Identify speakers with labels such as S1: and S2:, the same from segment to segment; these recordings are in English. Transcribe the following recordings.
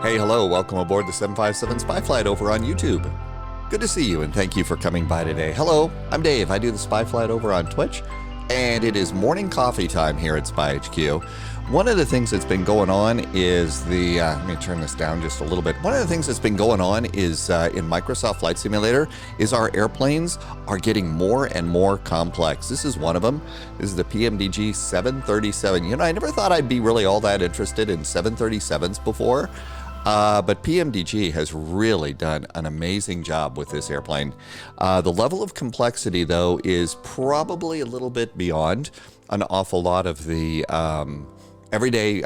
S1: Hey, hello, welcome aboard the 757 Spy Flight over on YouTube. Good to see you and thank you for coming by today. Hello, I'm Dave. I do the Spy Flight over on Twitch, and it is morning coffee time here at Spy HQ. One of the things that's been going on is let me turn this down just a little bit. One of the things that's been going on is in Microsoft Flight Simulator is our airplanes are getting more and more complex. This is one of them. This is the PMDG 737. You know, I never thought I'd be really all that interested in 737s before. But PMDG has really done an amazing job with this airplane. The level of complexity, though, is probably a little bit beyond an awful lot of the everyday,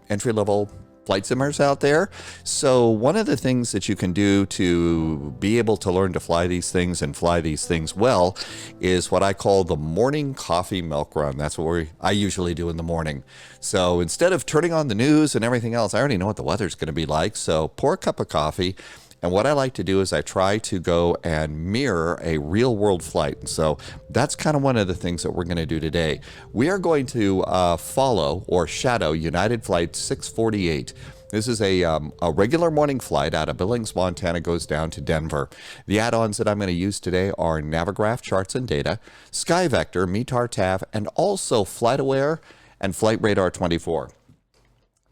S1: entry-level flight simmers out there. So one of the things that you can do to be able to learn to fly these things and fly these things well is what I call the morning coffee milk run. That's what I usually do in the morning. So instead of turning on the news and everything else, I already know what the weather's going to be like. So pour a cup of coffee. And what I like to do is I try to go and mirror a real world flight. And so that's kind of one of the things that we're going to do today. We are going to follow or shadow United Flight 648. This is a regular morning flight out of Billings, Montana, goes down to Denver. The add-ons that I'm going to use today are Navigraph charts and data, SkyVector, METAR TAF, and also FlightAware and Flight Radar 24.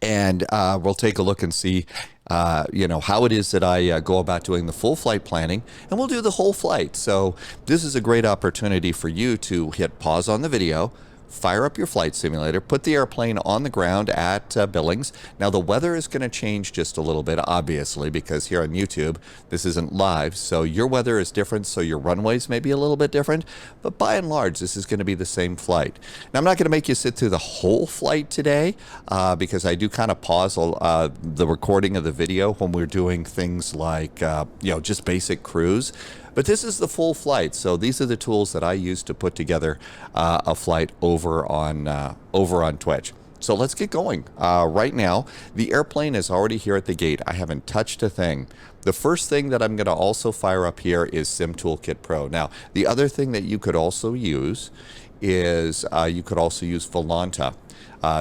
S1: And we'll take a look and see how it is that I go about doing the full flight planning, and we'll do the whole flight. So this is a great opportunity for you to hit pause on the video, fire up your flight simulator, put the airplane on the ground at Billings. Now the weather is going to change just a little bit, obviously, because here on YouTube, this isn't live. So your weather is different, so your runways may be a little bit different, but by and large, this is going to be the same flight. Now I'm not going to make you sit through the whole flight today because I do kind of pause the recording of the video when we're doing things like, just basic cruise. But this is the full flight, so these are the tools that I use to put together a flight over on Twitch. So let's get going. Right now, the airplane is already here at the gate. I haven't touched a thing. The first thing that I'm going to also fire up here is Sim Toolkit Pro. Now, the other thing that you could also use is you could also use Volanta.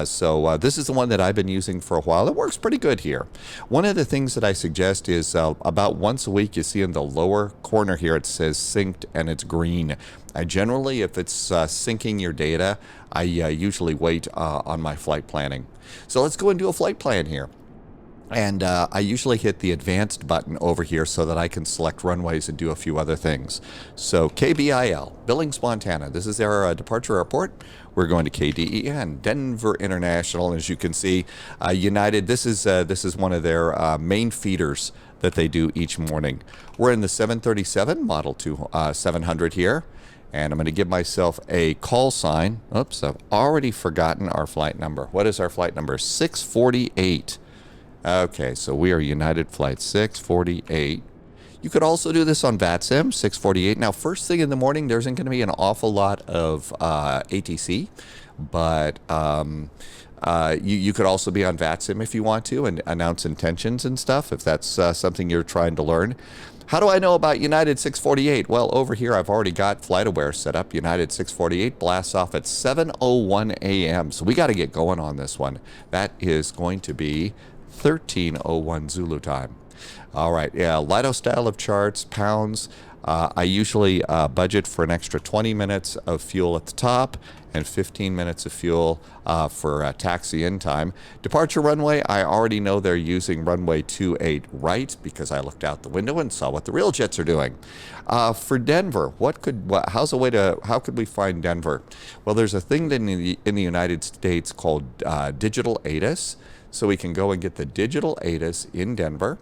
S1: So this is the one that I've been using for a while. It works pretty good here. One of the things that I suggest is about once a week, you see in the lower corner here, it says synced and it's green. I generally, if it's syncing your data, I usually wait on my flight planning. So let's go and do a flight plan here. And I usually hit the advanced button over here so that I can select runways and do a few other things. So KBIL, Billings, Montana. This is our departure airport. We're going to KDEN, Denver International. As you can see, United, this is one of their main feeders that they do each morning. We're in the 737 Model 700 here. And I'm going to give myself a call sign. Oops, I've already forgotten our flight number. What is our flight number? 648. Okay, so we are United Flight 648. You could also do this on VATSIM 648. Now, first thing in the morning, there isn't going to be an awful lot of ATC, but you could also be on VATSIM if you want to and announce intentions and stuff, if that's something you're trying to learn. How do I know about United 648? Well, over here, I've already got FlightAware set up. United 648 blasts off at 7:01 a.m., so we got to get going on this one. That is going to be 13:01 Zulu time. All right, yeah, Lido style of charts, pounds. I usually budget for an extra 20 minutes of fuel at the top and 15 minutes of fuel for taxi in time. Departure runway, I already know they're using runway 28 right because I looked out the window and saw what the real jets are doing. For Denver, how could we find Denver? Well, there's a thing in the United States called digital ATIS. So we can go and get the digital ATIS in Denver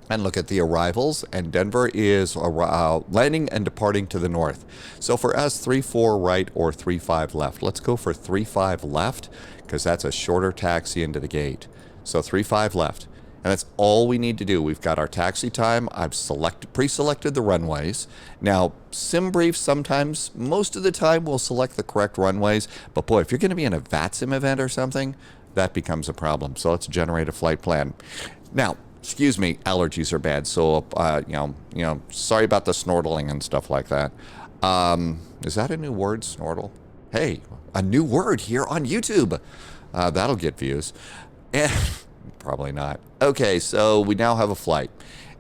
S1: and look at the arrivals. And Denver is landing and departing to the north. So for us, 3-4 right or 3-5 left. Let's go for 3-5 left because that's a shorter taxi into the gate. So 3-5 left. And that's all we need to do. We've got our taxi time. I've pre-selected the runways. Now, SimBrief sometimes, most of the time, will select the correct runways. But boy, if you're going to be in a VATSIM event or something, that becomes a problem. So let's generate a flight plan. Now, excuse me, allergies are bad. So, sorry about the snortling and stuff like that. Is that a new word, snortle? Hey, a new word here on YouTube. That'll get views. And probably not. Okay, so we now have a flight.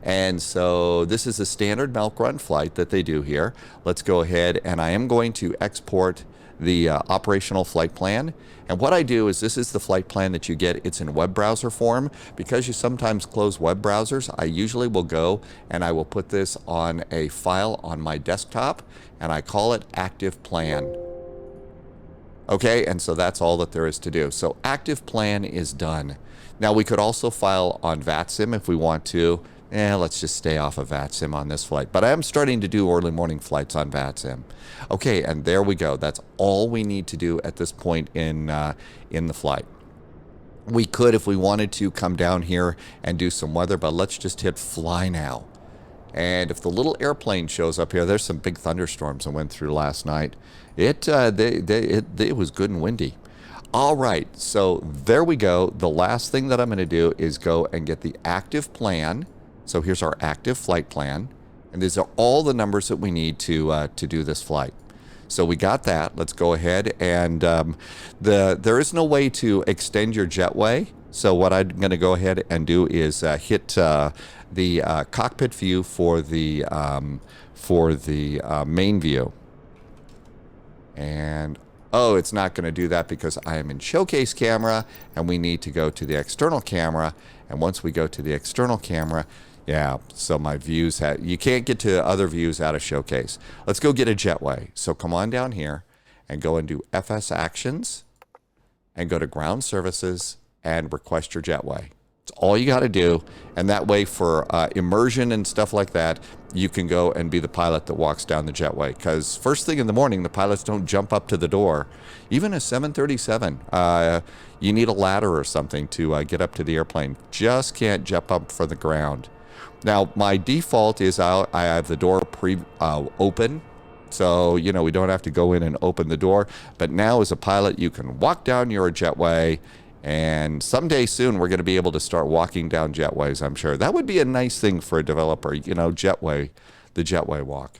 S1: And so this is a standard milk run flight that they do here. Let's go ahead, and I am going to export the operational flight plan. And what I do is, this is the flight plan that you get. It's in web browser form. Because you sometimes close web browsers, I usually will go and I will put this on a file on my desktop, and I call it active plan. Okay, and so that's all that there is to do. So active plan is done. Now we could also file on VATSIM if we want to. Let's just stay off of VATSIM on this flight. But I am starting to do early morning flights on VATSIM. Okay, and there we go. That's all we need to do at this point in the flight. We could, if we wanted to, come down here and do some weather, but let's just hit fly now. And if the little airplane shows up here, there's some big thunderstorms that went through last night. It was good and windy. All right, so there we go. The last thing that I'm going to do is go and get the active plan. So here's our active flight plan, and these are all the numbers that we need to do this flight. So we got that. Let's go ahead, and there is no way to extend your jetway. So what I'm going to go ahead and do is hit the cockpit view for the main view. And oh, it's not going to do that because I am in showcase camera, and we need to go to the external camera. And once we go to the external camera, yeah, so my views you can't get to other views out of showcase. Let's go get a jetway. So come on down here and go and do FS Actions and go to Ground Services and request your jetway. It's all you got to do. And that way, for immersion and stuff like that, you can go and be the pilot that walks down the jetway. Because first thing in the morning, the pilots don't jump up to the door. Even a 737, you need a ladder or something to get up to the airplane. Just can't jump up from the ground. Now, my default is I have the door open. So, you know, we don't have to go in and open the door. But now, as a pilot, you can walk down your jetway. And someday soon, we're going to be able to start walking down jetways, I'm sure. That would be a nice thing for a developer, you know, the jetway walk.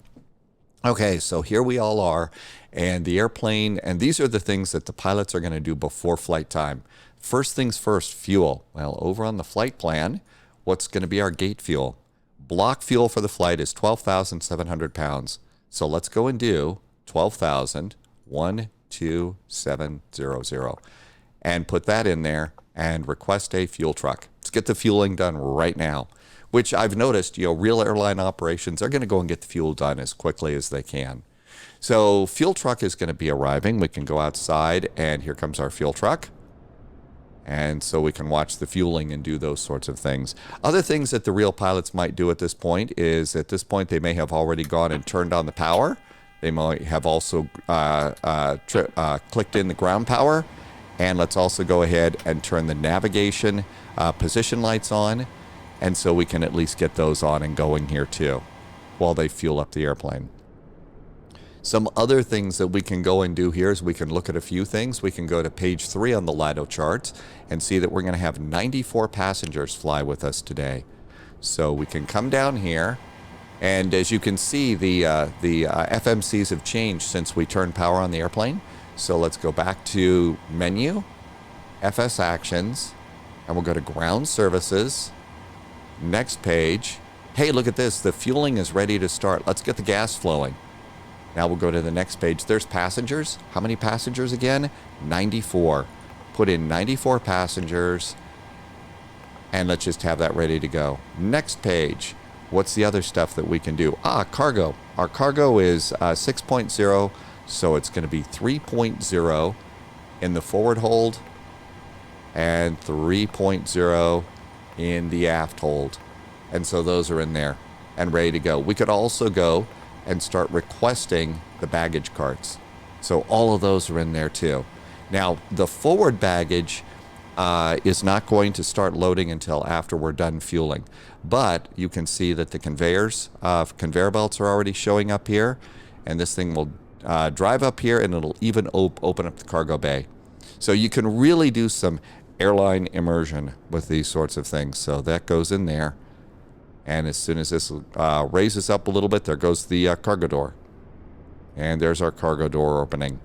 S1: Okay, so here we all are, and the airplane, and these are the things that the pilots are going to do before flight time. First things first, fuel. Well, over on the flight plan, what's going to be our gate fuel? Block fuel for the flight is 12,700 pounds. So let's go and do 12,12700. And put that in there and request a fuel truck. Let's get the fueling done right now, which I've noticed, you know, real airline operations are going to go and get the fuel done as quickly as they can. So fuel truck is going to be arriving. We can go outside, and here comes our fuel truck. And so we can watch the fueling and do those sorts of things. Other things that the real pilots might do at this point is, at this point, they may have already gone and turned on the power. They might have also clicked in the ground power. And let's also go ahead and turn the navigation position lights on. And so we can at least get those on and going here too, while they fuel up the airplane. Some other things that we can go and do here is we can look at a few things. We can go to page 3 on the Lido charts and see that we're going to have 94 passengers fly with us today. So we can come down here. And as you can see, the FMCs have changed since we turned power on the airplane. So let's go back to Menu, FS Actions, and we'll go to Ground Services. Next page. Hey, look at this. The fueling is ready to start. Let's get the gas flowing. Now we'll go to the next page. There's passengers. How many passengers again? 94. Put in 94 passengers, and let's just have that ready to go. Next page. What's the other stuff that we can do? Cargo. Our cargo is 6.0. So it's going to be 3.0 in the forward hold and 3.0 in the aft hold. And so those are in there and ready to go. We could also go and start requesting the baggage carts. So all of those are in there too. Now, the forward baggage is not going to start loading until after we're done fueling. But you can see that the conveyor belts are already showing up here. And this thing will drive up here, and it'll even open up the cargo bay. So you can really do some airline immersion with these sorts of things. So that goes in there. And as soon as this raises up a little bit, there goes the cargo door. And there's our cargo door opening.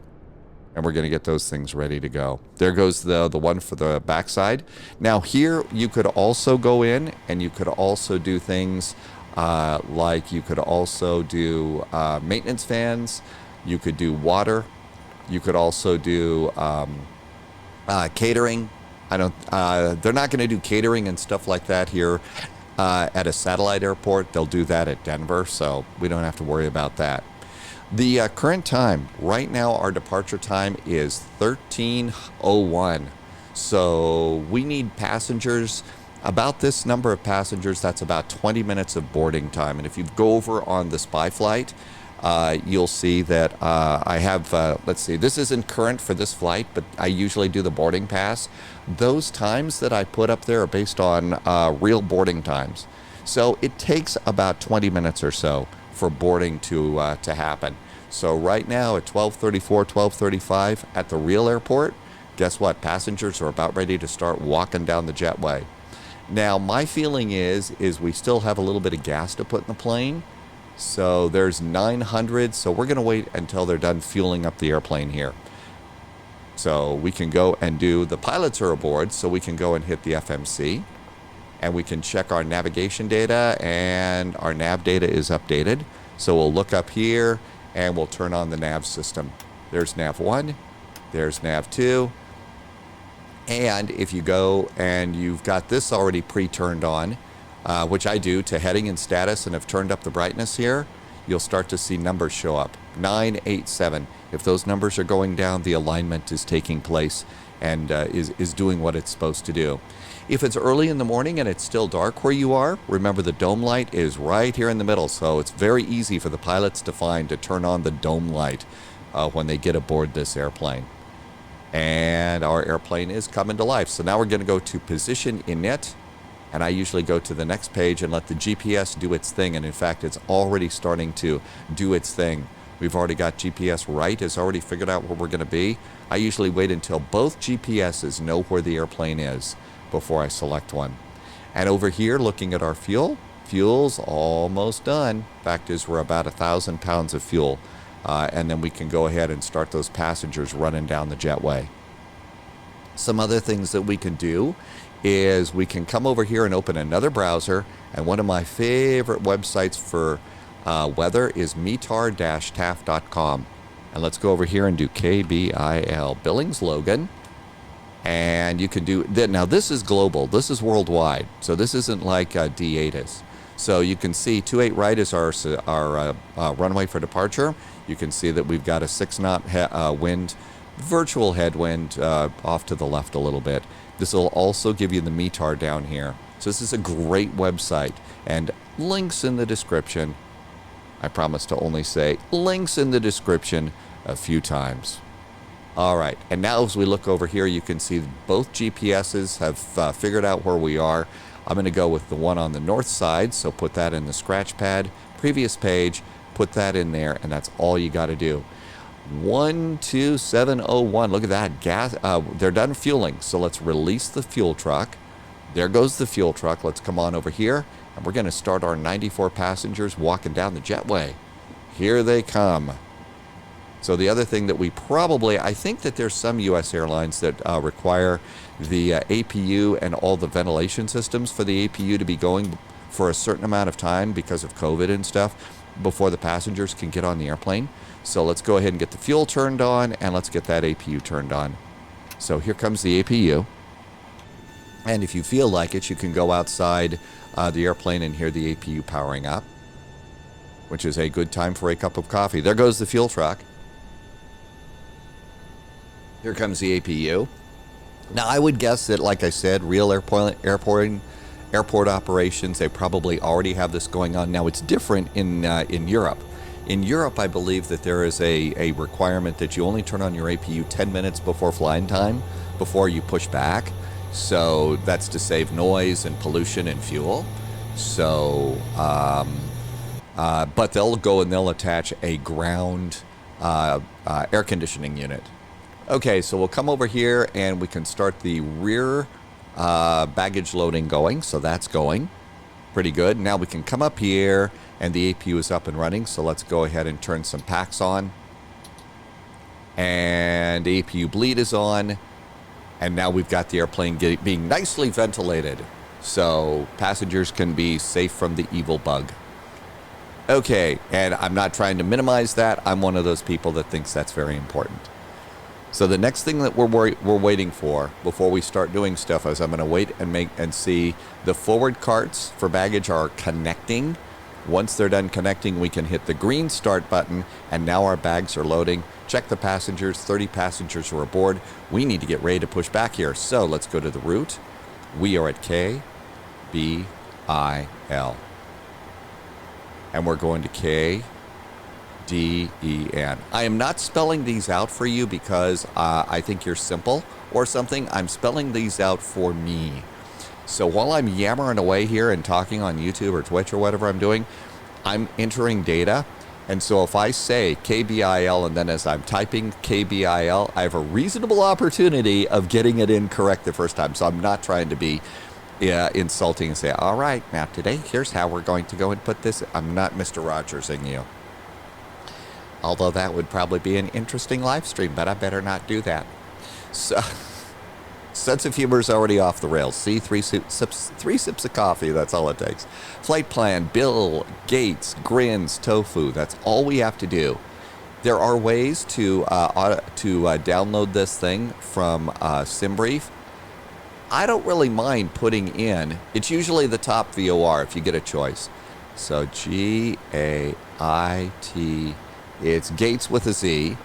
S1: And we're going to get those things ready to go. There goes the one for the backside. Now here you could also go in and you could also do things like you could also do maintenance fans. You could do water. You could also do catering. They're not going to do catering and stuff like that here at a satellite airport. They'll do that at Denver, so we don't have to worry about that. The current time, right now, our departure time is 13:01. So we need passengers, about this number of passengers, that's about 20 minutes of boarding time. And if you go over on the spy flight, you'll see that I have, let's see, this isn't current for this flight, but I usually do the boarding pass. Those times that I put up there are based on real boarding times. So it takes about 20 minutes or so for boarding to happen. So right now at 12:34, 12:35 at the real airport, guess what? Passengers are about ready to start walking down the jetway. Now, my feeling is we still have a little bit of gas to put in the plane. So there's 900, so we're going to wait until they're done fueling up the airplane here. So we can go and do, the pilots are aboard, so we can go and hit the FMC. And we can check our navigation data, and our nav data is updated. So we'll look up here, and we'll turn on the nav system. There's nav 1, there's nav 2. And if you go and you've got this already pre-turned on, which I do to heading and status, and have turned up the brightness here, you'll start to see numbers show up. 987. If those numbers are going down, the alignment is taking place and is doing what it's supposed to do. If it's early in the morning and it's still dark where you are, remember the dome light is right here in the middle, so it's very easy for the pilots to find to turn on the dome light when they get aboard this airplane. And our airplane is coming to life. So now we're going to go to position init, and I usually go to the next page and let the GPS do its thing, and in fact it's already starting to do its thing. We've already got GPS right, has already figured out where we're going to be. I usually wait until both GPSs know where the airplane is before I select one. And over here, looking at our fuel's almost done. Fact is, we're about 1,000 pounds of fuel. And then we can go ahead and start those passengers running down the jetway. Some other things that we can do is we can come over here and open another browser. And one of my favorite websites for weather is metar-taft.com. And let's go over here and do KBIL, Billings Logan. And you can do that. Now this is global, this is worldwide, so this isn't like D8 is. So you can see 28 right is our runway for departure. You can see that we've got a 6-knot wind, virtual headwind off to the left a little bit. This will also give you the METAR down here. So this is a great website, and links in the description. I promise to only say links in the description a few times. All right, and now as we look over here, you can see both GPSs have figured out where we are. I'm going to go with the one on the north side, so put that in the scratch pad. Previous page, put that in there, and that's all you got to do. 12701, look at that, gas. They're done fueling, so let's release the fuel truck. There goes the fuel truck. Let's come on over here, and we're going to start our 94 passengers walking down the jetway. Here they come. So the other thing that we probably, I think that there's some U.S. airlines that require the APU and all the ventilation systems for the APU to be going for a certain amount of time because of COVID and stuff before the passengers can get on the airplane. So let's go ahead and get the fuel turned on, and let's get that APU turned on. So here comes the APU. And if you feel like it, you can go outside the airplane and hear the APU powering up, which is a good time for a cup of coffee. There goes the fuel truck. Here comes the APU. Now, I would guess that, like I said, real airport operations, they probably already have this going on. Now, it's different in Europe. In Europe, I believe that there is a requirement that you only turn on your APU 10 minutes before flying time, before you push back. So that's to save noise and pollution and fuel. So, but they'll go and they'll attach a ground air conditioning unit. Okay, so we'll come over here and we can start the rear baggage loading going. So that's going pretty good. Now we can come up here and the APU is up and running. So let's go ahead and turn some packs on. And APU bleed is on. And now we've got the airplane being nicely ventilated, so passengers can be safe from the evil bug. Okay, and I'm not trying to minimize that. I'm one of those people that thinks that's very important. So the next thing that we're waiting for before we start doing stuff is I'm going to wait and see the forward carts for baggage are connecting. Once they're done connecting, we can hit the green start button, and now our bags are loading. Check the passengers. 30 passengers are aboard. We need to get ready to push back here. So let's go to the route. We are at KBIL. And we're going to KDEN. I am not spelling these out for you because I think you're simple or something. I'm spelling these out for me. So while I'm yammering away here and talking on YouTube or Twitch or whatever I'm doing, I'm entering data. And so if I say KBIL and then as I'm typing KBIL, I have a reasonable opportunity of getting it incorrect the first time. So I'm not trying to be insulting and say, all right, now today, here's how we're going to go and put this. I'm not Mr. Rogersing you. Although that would probably be an interesting live stream, but I better not do that. So... sense of humor is already off the rails. See, three sips of coffee. That's all it takes. Flight plan, Bill Gates, grins, tofu. That's all we have to do. There are ways to download this thing from SimBrief. I don't really mind putting in. It's usually the top VOR if you get a choice. So G-A-I-T. It's Gates with a Z.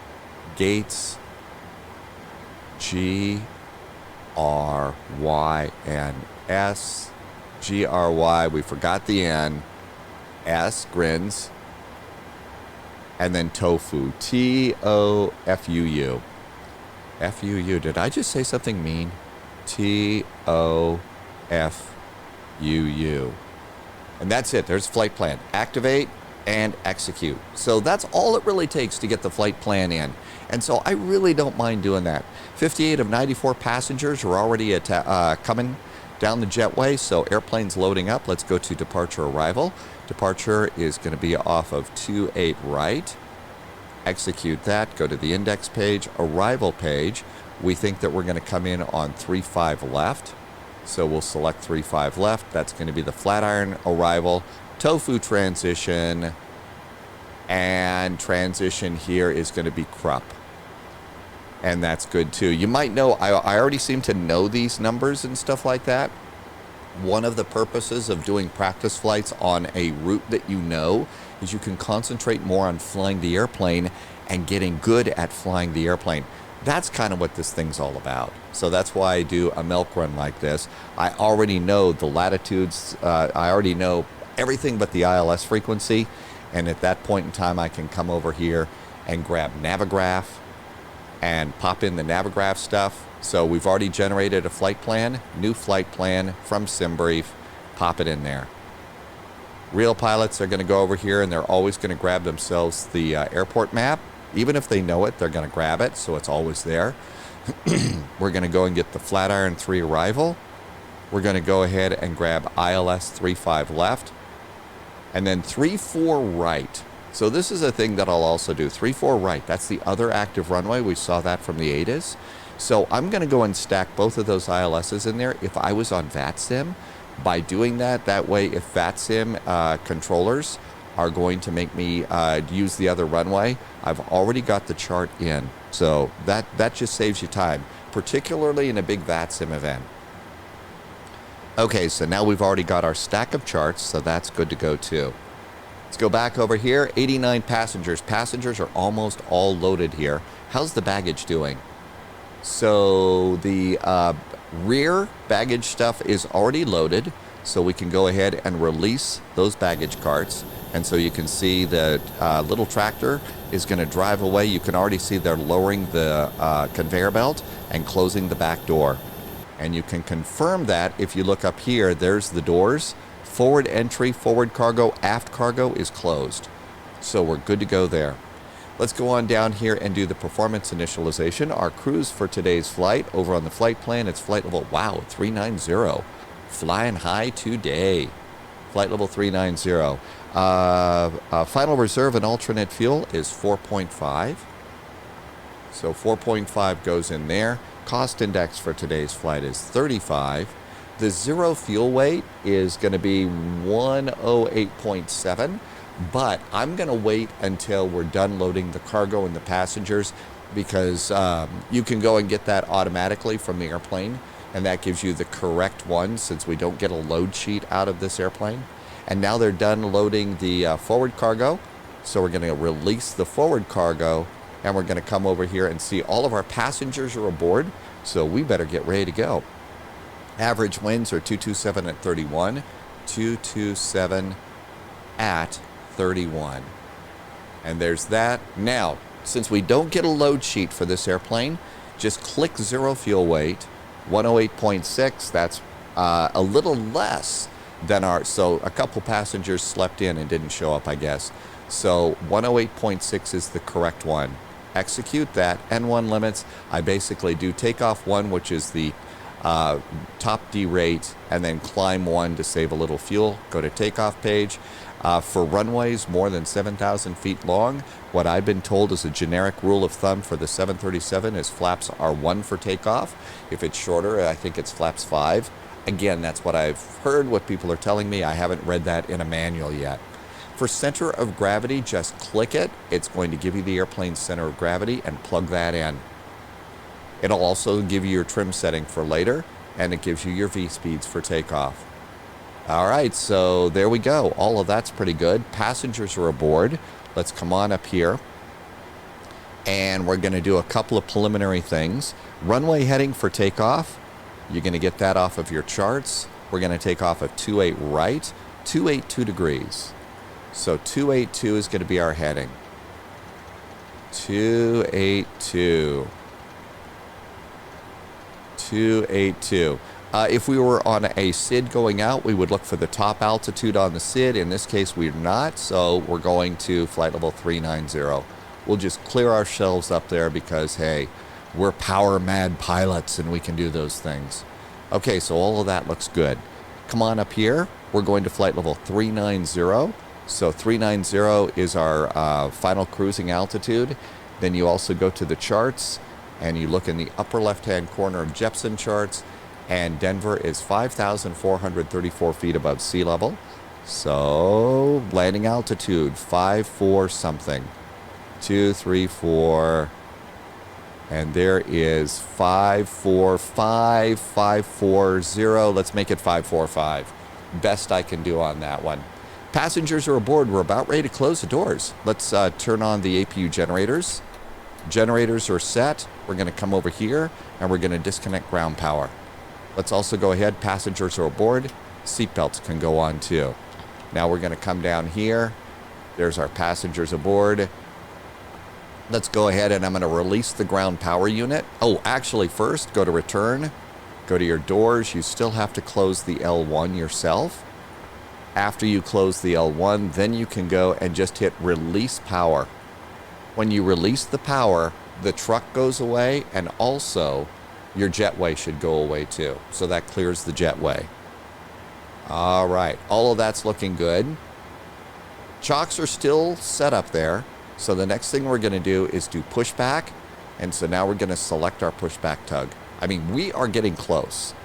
S1: Gates. G-R-Y-N-S, G-R-Y, we forgot the N, S, grins, and then tofu, T-O-F-U-U. F-U-U, did I just say something mean? T-O-F-U-U. And that's it, there's flight plan. Activate and execute. So that's all it really takes to get the flight plan in. And so I really don't mind doing that. 58 of 94 passengers are already coming down the jetway, so airplane's loading up. Let's go to departure arrival. Departure is going to be off of 28 right. Execute that. Go to the index page. Arrival page. We think that we're going to come in on 35 left. So we'll select 35 left. That's going to be the Flatiron arrival. Tofu transition. And transition here is going to be Krupp. And that's good too. You might know, I already seem to know these numbers and stuff like that. One of the purposes of doing practice flights on a route that you know is you can concentrate more on flying the airplane and getting good at flying the airplane. That's kind of what this thing's all about. So that's why I do a milk run like this. I already know the latitudes. I already know everything but the ILS frequency. And at that point in time, I can come over here and grab Navigraph and pop in the Navigraph stuff. So we've already generated a flight plan, new flight plan from SimBrief, pop it in there. Real pilots are going to go over here and they're always going to grab themselves the airport map. Even if they know it, they're going to grab it, so it's always there. We're going to go and get the Flatiron 3 arrival. We're going to go ahead and grab ILS 35 left. And then 34 right. So this is a thing that I'll also do. 34 right. That's the other active runway. We saw that from the ATIS. So I'm going to go and stack both of those ILSs in there if I was on VATSIM. By doing that, that way if VATSIM controllers are going to make me use the other runway, I've already got the chart in. So that just saves you time, particularly in a big VATSIM event. Okay, so now we've already got our stack of charts, so that's good to go too. Let's go back over here. 89 passengers. Passengers are almost all loaded here. How's the baggage doing? So the rear baggage stuff is already loaded, so we can go ahead and release those baggage carts. And so you can see that little tractor is going to drive away. You can already see they're lowering the conveyor belt and closing the back door. And you can confirm that if you look up here, there's the doors. Forward entry, forward cargo, aft cargo is closed. So we're good to go there. Let's go on down here and do the performance initialization. Our cruise for today's flight, over on the flight plan, it's flight level, wow, 390. Flying high today. Flight level 390. Final reserve and alternate fuel is 4.5. So 4.5 goes in there. Cost index for today's flight is 35. The zero fuel weight is going to be 108.7, but I'm going to wait until we're done loading the cargo and the passengers, because you can go and get that automatically from the airplane, and that gives you the correct one since we don't get a load sheet out of this airplane. And now they're done loading the forward cargo, so we're going to release the forward cargo, and we're going to come over here and see all of our passengers are aboard, so we better get ready to go. Average winds are 227 at 31, 227 at 31. And there's that. Now, since we don't get a load sheet for this airplane, just click zero fuel weight, 108.6. That's a little less than our, so a couple passengers slept in and didn't show up, I guess. So 108.6 is the correct one. Execute that. N1 limits, I basically do takeoff 1, which is the top D rate, and then climb 1 to save a little fuel. Go to takeoff page. For runways more than 7,000 feet long, what I've been told is a generic rule of thumb for the 737 is flaps are 1 for takeoff. If it's shorter, I think it's flaps 5. Again, that's what I've heard, what people are telling me. I haven't read that in a manual yet. For center of gravity, just click it. It's going to give you the airplane's center of gravity and plug that in. It'll also give you your trim setting for later, and it gives you your V-speeds for takeoff. All right, so there we go. All of that's pretty good. Passengers are aboard. Let's come on up here, and we're going to do a couple of preliminary things. Runway heading for takeoff. You're going to get that off of your charts. We're going to take off at 28 right, 282 degrees. So 282 is going to be our heading. 282. 282. If we were on a SID going out, we would look for the top altitude on the SID. In this case, we're not, so we're going to flight level 390. We'll just clear ourselves up there because, hey, we're power mad pilots and we can do those things. Okay, so all of that looks good. Come on up here. We're going to flight level 390. So 390 is our final cruising altitude. Then you also go to the charts and you look in the upper left-hand corner of Jeppesen charts, and Denver is 5,434 feet above sea level. So landing altitude 54 something, 234, and there is 545, 540. Let's make it 545. Best I can do on that one. Passengers are aboard. We're about ready to close the doors. Let's turn on the APU generators. Generators are set. We're going to come over here and we're going to disconnect ground power. Let's also go ahead. Passengers are aboard. Seatbelts can go on too. Now we're going to come down here. There's our passengers aboard. Let's go ahead and I'm going to release the ground power unit. Oh, actually first, go to return. Go to your doors. You still have to close the L1 yourself. After you close the L1, then you can go and just hit release power. When you release the power, the truck goes away, and also your jetway should go away too. So that clears the jetway. All right, all of that's looking good. Chocks are still set up there. So the next thing we're going to do is do pushback. And so now we're going to select our pushback tug. I mean, we are getting close.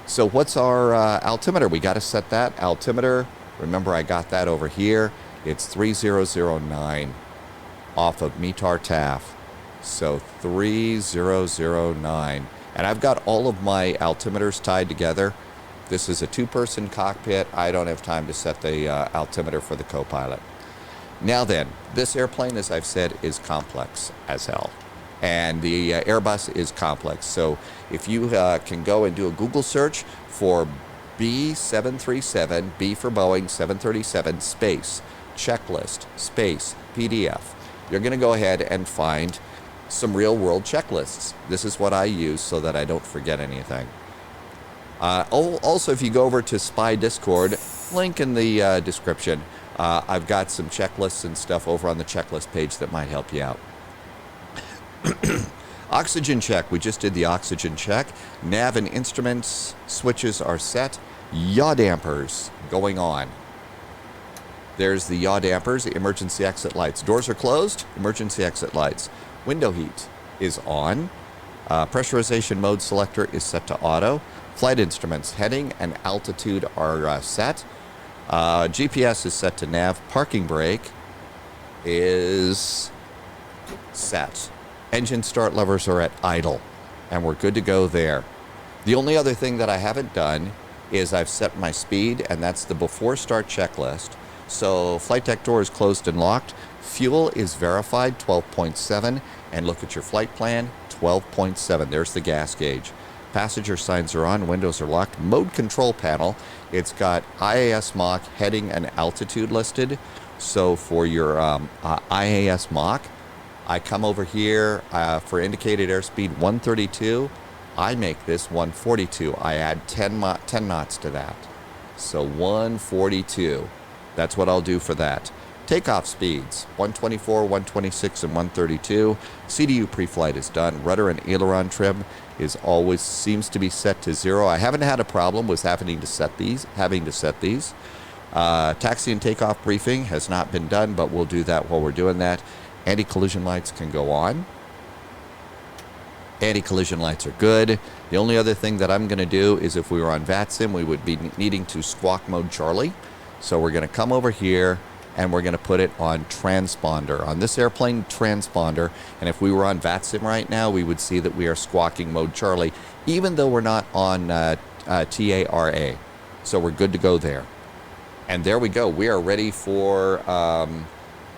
S1: So what's our altimeter? We got to set that altimeter. Remember, I got that over here. It's 3009 off of METAR TAF. So 3009. And I've got all of my altimeters tied together. This is a two-person cockpit. I don't have time to set the altimeter for the co-pilot. Now then, this airplane, as I've said, is complex as hell. And the Airbus is complex. So if you can go and do a Google search for B737, B for Boeing, 737, space, checklist, space, PDF, you're going to go ahead and find some real-world checklists. This is what I use so that I don't forget anything. Also, if you go over to Spy Discord, link in the description, I've got some checklists and stuff over on the checklist page that might help you out. Oxygen check. We just did the oxygen check. Nav and instruments switches are set. Yaw dampers going on. There's the yaw dampers, the emergency exit lights. Doors are closed, emergency exit lights. Window heat. is on. Pressurization mode selector is set to auto. Flight instruments, heading and altitude are set. GPS is set to nav. Parking brake is set. Engine start levers are at idle, and we're good to go there. The only other thing that I haven't done is I've set my speed, and that's the before start checklist. So flight deck door is closed and locked. Fuel is verified, 12.7, and look at your flight plan, 12.7. There's the gas gauge. Passenger signs are on, windows are locked. Mode control panel, it's got IAS Mach, heading, and altitude listed. So for your IAS Mach, I come over here for indicated airspeed 132. I make this 142. I add 10 knots to that. So 142. That's what I'll do for that. Takeoff speeds, 124, 126, and 132. CDU pre-flight is done. Rudder and aileron trim is always seems to be set to 0. I haven't had a problem with having to set these. Taxi and takeoff briefing has not been done, but we'll do that while we're doing that. Anti-collision lights can go on. Anti-collision lights are good. The only other thing that I'm going to do is if we were on VATSIM, we would be needing to squawk mode Charlie. So we're going to come over here and we're going to put it on transponder. On this airplane, transponder. And if we were on VATSIM right now, we would see that we are squawking mode Charlie, even though we're not on TARA. So we're good to go there. And there we go. We are ready for,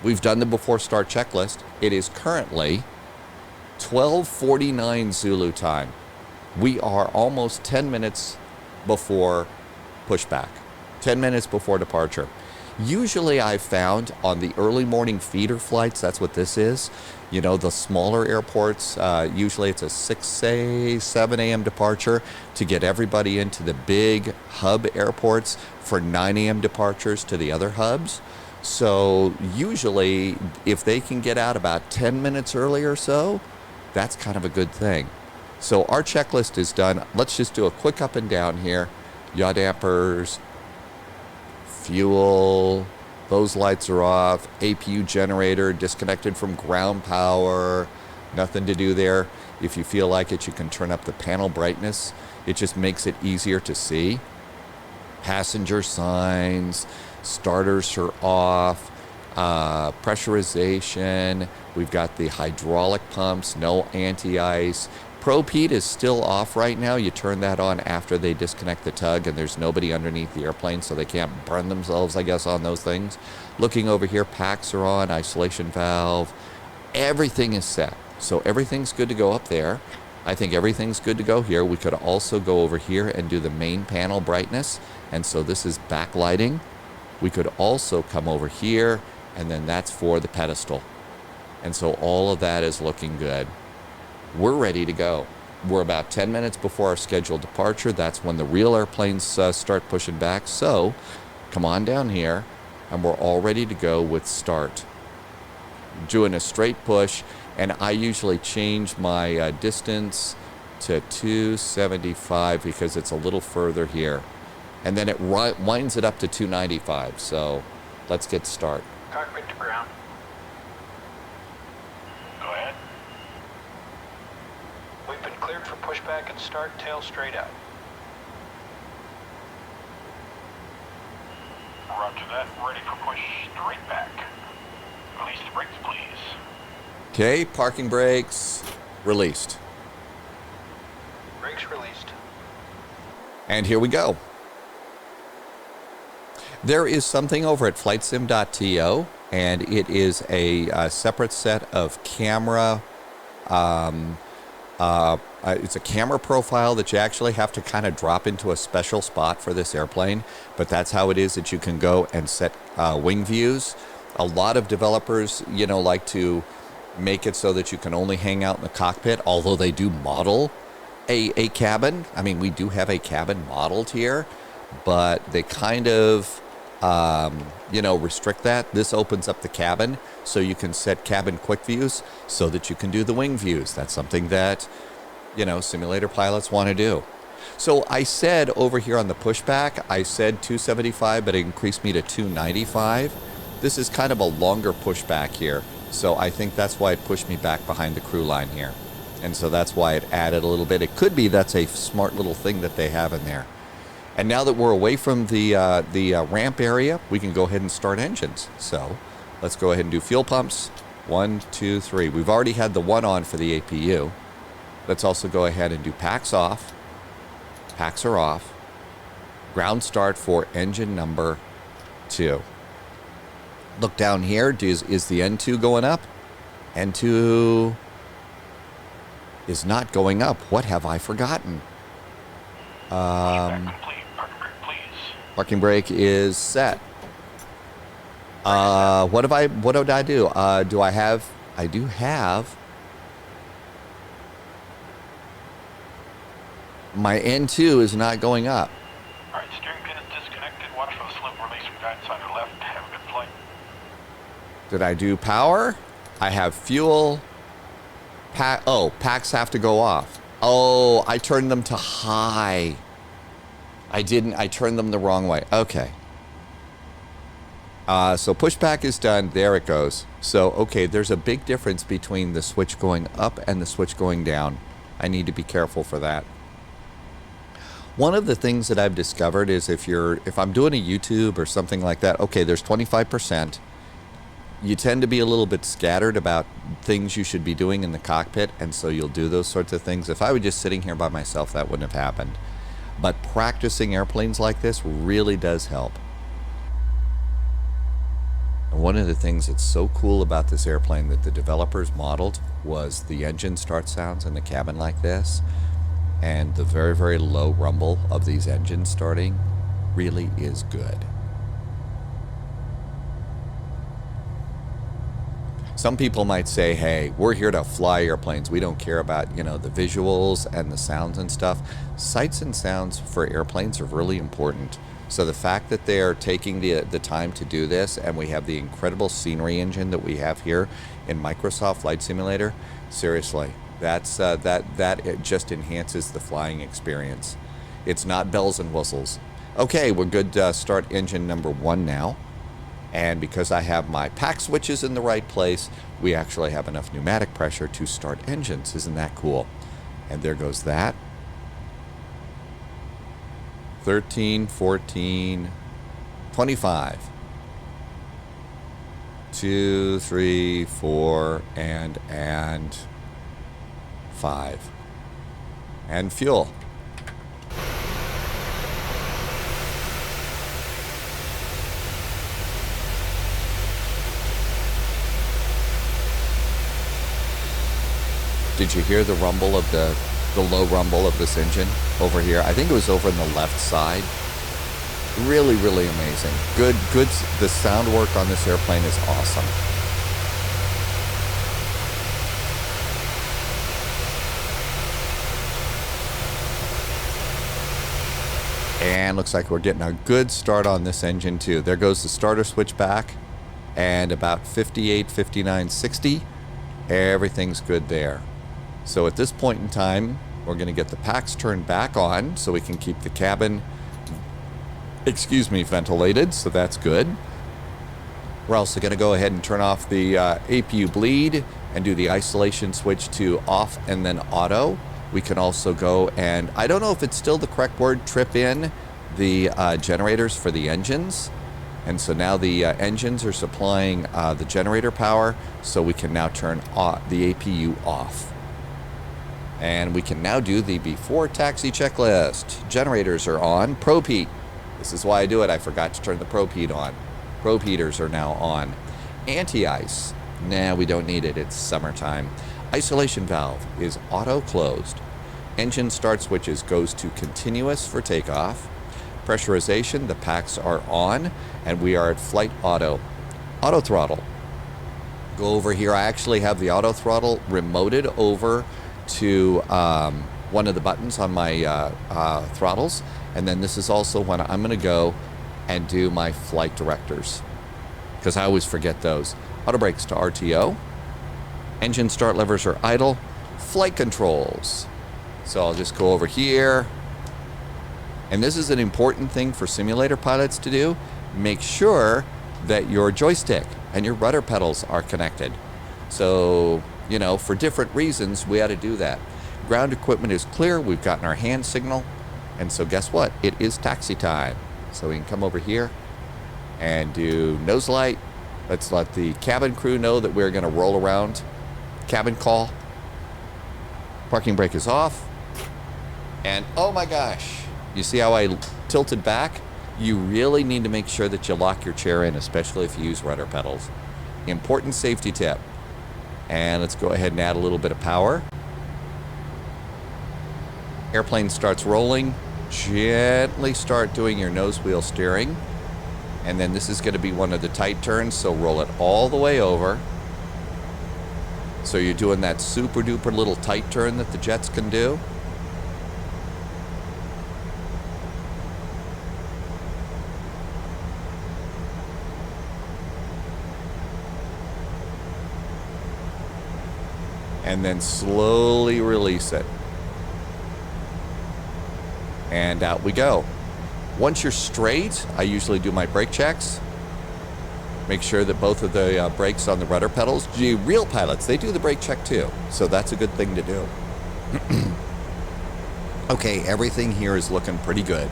S1: we've done the before start checklist. It is currently 12:49 Zulu time. We are almost 10 minutes before pushback, 10 minutes before departure. Usually I've found on the early morning feeder flights, that's what this is, you know, the smaller airports, usually it's a 7 a.m. departure to get everybody into the big hub airports for 9 a.m. departures to the other hubs. So usually if they can get out about 10 minutes early or so, that's kind of a good thing. So our checklist is done. Let's just do a quick up and down here. Yaw dampers, fuel, those lights are off. APU generator disconnected from ground power. Nothing to do there. If you feel like it, you can turn up the panel brightness. It just makes it easier to see. Passenger signs, starters are off. Pressurization. We've got the hydraulic pumps, no anti-ice. Probe heat is still off right now. You turn that on after they disconnect the tug and there's nobody underneath the airplane, so they can't burn themselves, I guess, on those things. Looking over here, packs are on, isolation valve. Everything is set. So everything's good to go up there. I think everything's good to go here. We could also go over here and do the main panel brightness. And so this is backlighting. We could also come over here, and then that's for the pedestal. And so all of that is looking good. We're ready to go. We're about 10 minutes before our scheduled departure. That's when the real airplanes start pushing back. So come on down here, and we're all ready to go with start. Doing a straight push, and I usually change my distance to 275 because it's a little further here. And then it winds it up to 295. So let's get start.
S2: Cockpit to ground. Go ahead. We've been cleared for pushback and start, tail straight out. Roger that. Ready for push straight back. Release the brakes, please.
S1: Okay, parking brakes released.
S2: Brakes released.
S1: And here we go. There is something over at flightsim.to, and it is a separate set of camera. It's a camera profile that you actually have to kind of drop into a special spot for this airplane, but that's how it is that you can go and set wing views. A lot of developers, you know, like to make it so that you can only hang out in the cockpit, although they do model a cabin. I mean, we do have a cabin modeled here, but they kind of you know, restrict that. This opens up the cabin so you can set cabin quick views so that you can do the wing views. That's something that, you know, simulator pilots want to do. So I said over here on the pushback, I said 275, but it increased me to 295. This is kind of a longer pushback here, so I think that's why it pushed me back behind the crew line here. And so that's why it added a little bit. It could be that's a smart little thing that they have in there. And now that we're away from the ramp area, we can go ahead and start engines. So let's go ahead and do fuel pumps. 1, 2, 3. We've already had the one on for the APU. Let's also go ahead and do packs off. Packs are off. Ground start for engine number 2. Look down here. Is the N2 going up? N2 is not going up. What have I forgotten? Parking brake is set. What did I do? I do have my N2 is not going up.
S2: All right, steering pin is disconnected. Watch for the slip release from guidance on your left. Have a good flight.
S1: Did I do power? I have fuel. Packs have to go off. Oh, I turned them to high. I didn't. I turned them the wrong way. Okay. So pushback is done. There it goes. So, okay, there's a big difference between the switch going up and the switch going down. I need to be careful for that. One of the things that I've discovered is if I'm doing a YouTube or something like that, okay, there's 25%. You tend to be a little bit scattered about things you should be doing in the cockpit, and so you'll do those sorts of things. If I were just sitting here by myself, that wouldn't have happened. But practicing airplanes like this really does help. And one of the things that's so cool about this airplane that the developers modeled was the engine start sounds in the cabin like this, and the very, very low rumble of these engines starting really is good. Some people might say, hey, we're here to fly airplanes. We don't care about, the visuals and the sounds and stuff. Sights and sounds for airplanes are really important. So the fact that they're taking the time to do this, and we have the incredible scenery engine that we have here in Microsoft Flight Simulator, seriously, that it just enhances the flying experience. It's not bells and whistles. Okay, we're good to start engine number 1 now. And because I have my pack switches in the right place, we actually have enough pneumatic pressure to start engines. Isn't that cool? And there goes that. 13, 14, 25. 2, 3, 4, and 5. And fuel. Did you hear the rumble of the low rumble of this engine over here? I think it was over on the left side. Really, really amazing. Good. The sound work on this airplane is awesome. And looks like we're getting a good start on this engine too. There goes the starter switch back, and about 58, 59, 60. Everything's good there. So at this point in time, we're going to get the packs turned back on so we can keep the cabin, ventilated, so that's good. We're also going to go ahead and turn off the APU bleed and do the isolation switch to off and then auto. We can also go and, I don't know if it's still the correct word, trip in the generators for the engines. And so now the engines are supplying the generator power, so we can now turn the APU off. And we can now do the before taxi checklist. Generators are on. Probe heat. This is why I do it. I forgot to turn the probe heat on. Probe heaters are now on. Anti-ice. Nah, we don't need it. It's summertime. Isolation valve is auto closed. Engine start switches goes to continuous for takeoff. Pressurization, the packs are on, and we are at flight auto. Auto throttle. Go over here. I actually have the auto throttle remoted over to one of the buttons on my throttles, and then this is also when I'm going to go and do my flight directors, because I always forget those. Auto brakes to RTO. Engine start levers are idle. Flight controls. So I'll just go over here, and this is an important thing for simulator pilots to do. Make sure that your joystick and your rudder pedals are connected. So you know, for different reasons, we had to do that. Ground equipment is clear. We've gotten our hand signal. And so guess what? It is taxi time. So we can come over here and do nose light. Let's let the cabin crew know that we're going to roll around. Cabin call. Parking brake is off. And oh my gosh, you see how I tilted back? You really need to make sure that you lock your chair in, especially if you use rudder pedals. Important safety tip. And let's go ahead and add a little bit of power. Airplane starts rolling. Gently start doing your nose wheel steering. And then this is going to be one of the tight turns, so roll it all the way over. So you're doing that super duper little tight turn that the jets can do. And then slowly release it. And out we go. Once you're straight, I usually do my brake checks. Make sure that both of the brakes on the rudder pedals. Gee, real pilots, they do the brake check too. So that's a good thing to do. Okay, everything here is looking pretty good.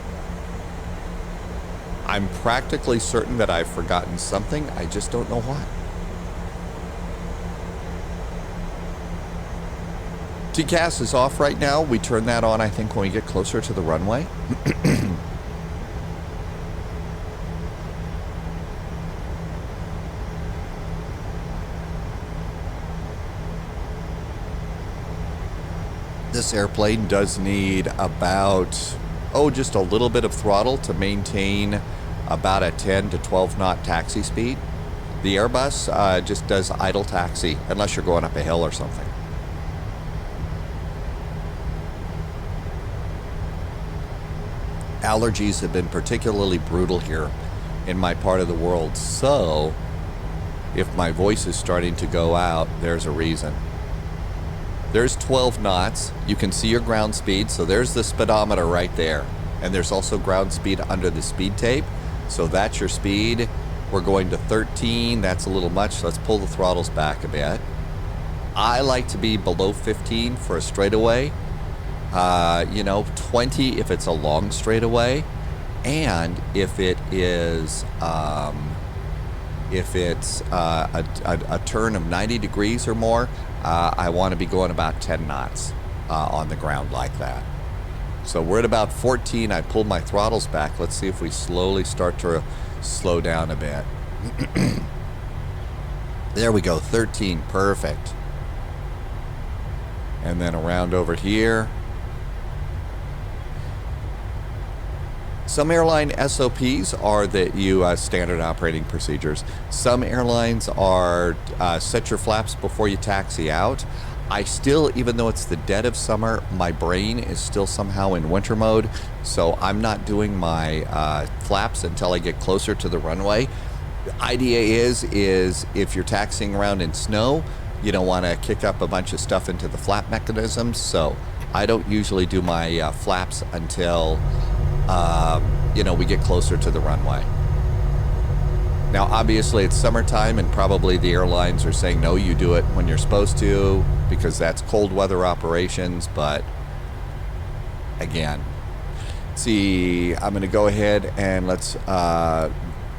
S1: I'm practically certain that I've forgotten something. I just don't know what. TCAS is off right now. We turn that on, I think, when we get closer to the runway. This airplane does need about, just a little bit of throttle to maintain about a 10 to 12 knot taxi speed. The Airbus just does idle taxi, unless you're going up a hill or something. Allergies have been particularly brutal here in my part of the world, so if my voice is starting to go out, there's a reason. There's 12 knots. You can see your ground speed, so there's the speedometer right there. And there's also ground speed under the speed tape, so that's your speed. We're going to 13. That's a little much. Let's pull the throttles back a bit. I like to be below 15 for a straightaway. 20 if it's a long straightaway, and if it is a turn of 90 degrees or more, I want to be going about 10 knots on the ground like that. So we're at about 14. I pulled my throttles back. Let's see if we slowly start to slow down a bit. There we go, 13, perfect. And then around over here. Some airline SOPs are that you standard operating procedures. Some airlines are set your flaps before you taxi out. I still, even though it's the dead of summer, my brain is still somehow in winter mode, so I'm not doing my flaps until I get closer to the runway. The idea is if you're taxiing around in snow, you don't want to kick up a bunch of stuff into the flap mechanisms, so I don't usually do my flaps until we get closer to the runway. Now, obviously, it's summertime, and probably the airlines are saying, no, you do it when you're supposed to, because that's cold weather operations. But again, see, I'm going to go ahead and let's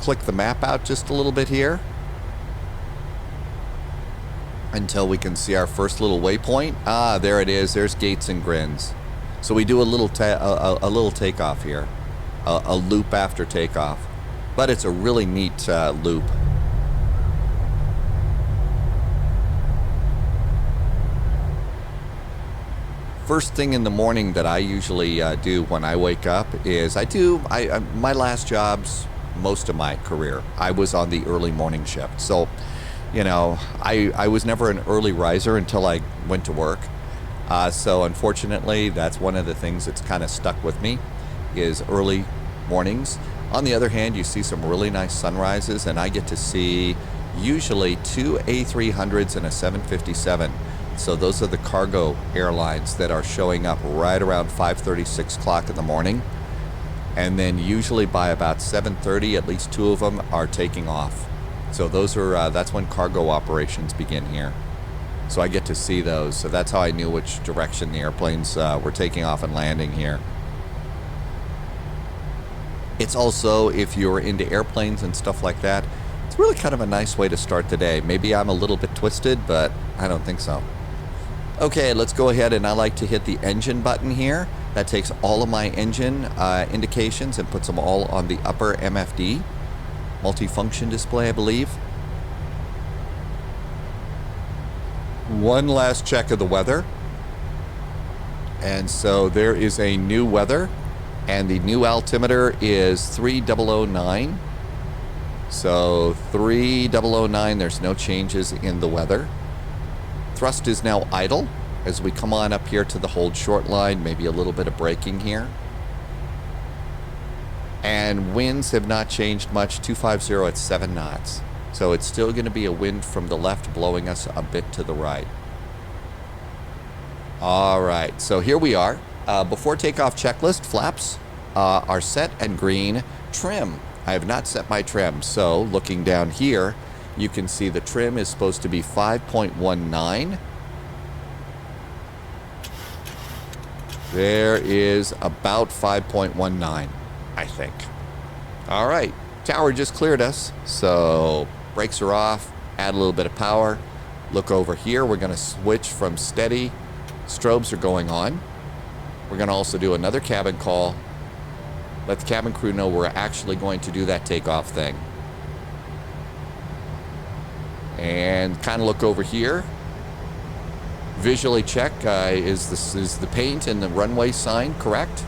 S1: click the map out just a little bit here until we can see our first little waypoint. There it is. There's Gates and Grins. So we do a little takeoff here, a loop after takeoff, but it's a really neat loop. First thing in the morning that I usually do when I wake up is my last jobs, most of my career, I was on the early morning shift. So, I was never an early riser until I went to work. So unfortunately, that's one of the things that's kind of stuck with me is early mornings. On the other hand, you see some really nice sunrises, and I get to see usually 2 A300s and a 757. So those are the cargo airlines that are showing up right around 5:30, 6 o'clock in the morning. And then usually by about 7:30, at least 2 of them are taking off. So that's when cargo operations begin here. So I get to see those. So that's how I knew which direction the airplanes were taking off and landing here. It's also, if you're into airplanes and stuff like that, it's really kind of a nice way to start the day. Maybe I'm a little bit twisted, but I don't think so. Okay, let's go ahead, and I like to hit the engine button here. That takes all of my engine indications and puts them all on the upper MFD, multifunction display, I believe. One last check of the weather. And so there is a new weather, and the new altimeter is 3009. So 3009, there's no changes in the weather. Thrust is now idle as we come on up here to the hold short line, maybe a little bit of braking here. And winds have not changed much, 250 at 7 knots. So it's still going to be a wind from the left blowing us a bit to the right. All right, so here we are. Before takeoff checklist, flaps are set and green. Trim, I have not set my trim. So looking down here, you can see the trim is supposed to be 5.19. There is about 5.19, I think. All right, tower just cleared us. So brakes are off, add a little bit of power. Look over here, we're gonna switch from steady. Strobes are going on. We're gonna also do another cabin call. Let the cabin crew know we're actually going to do that takeoff thing. And kind of look over here. Visually check, is the paint and the runway sign correct?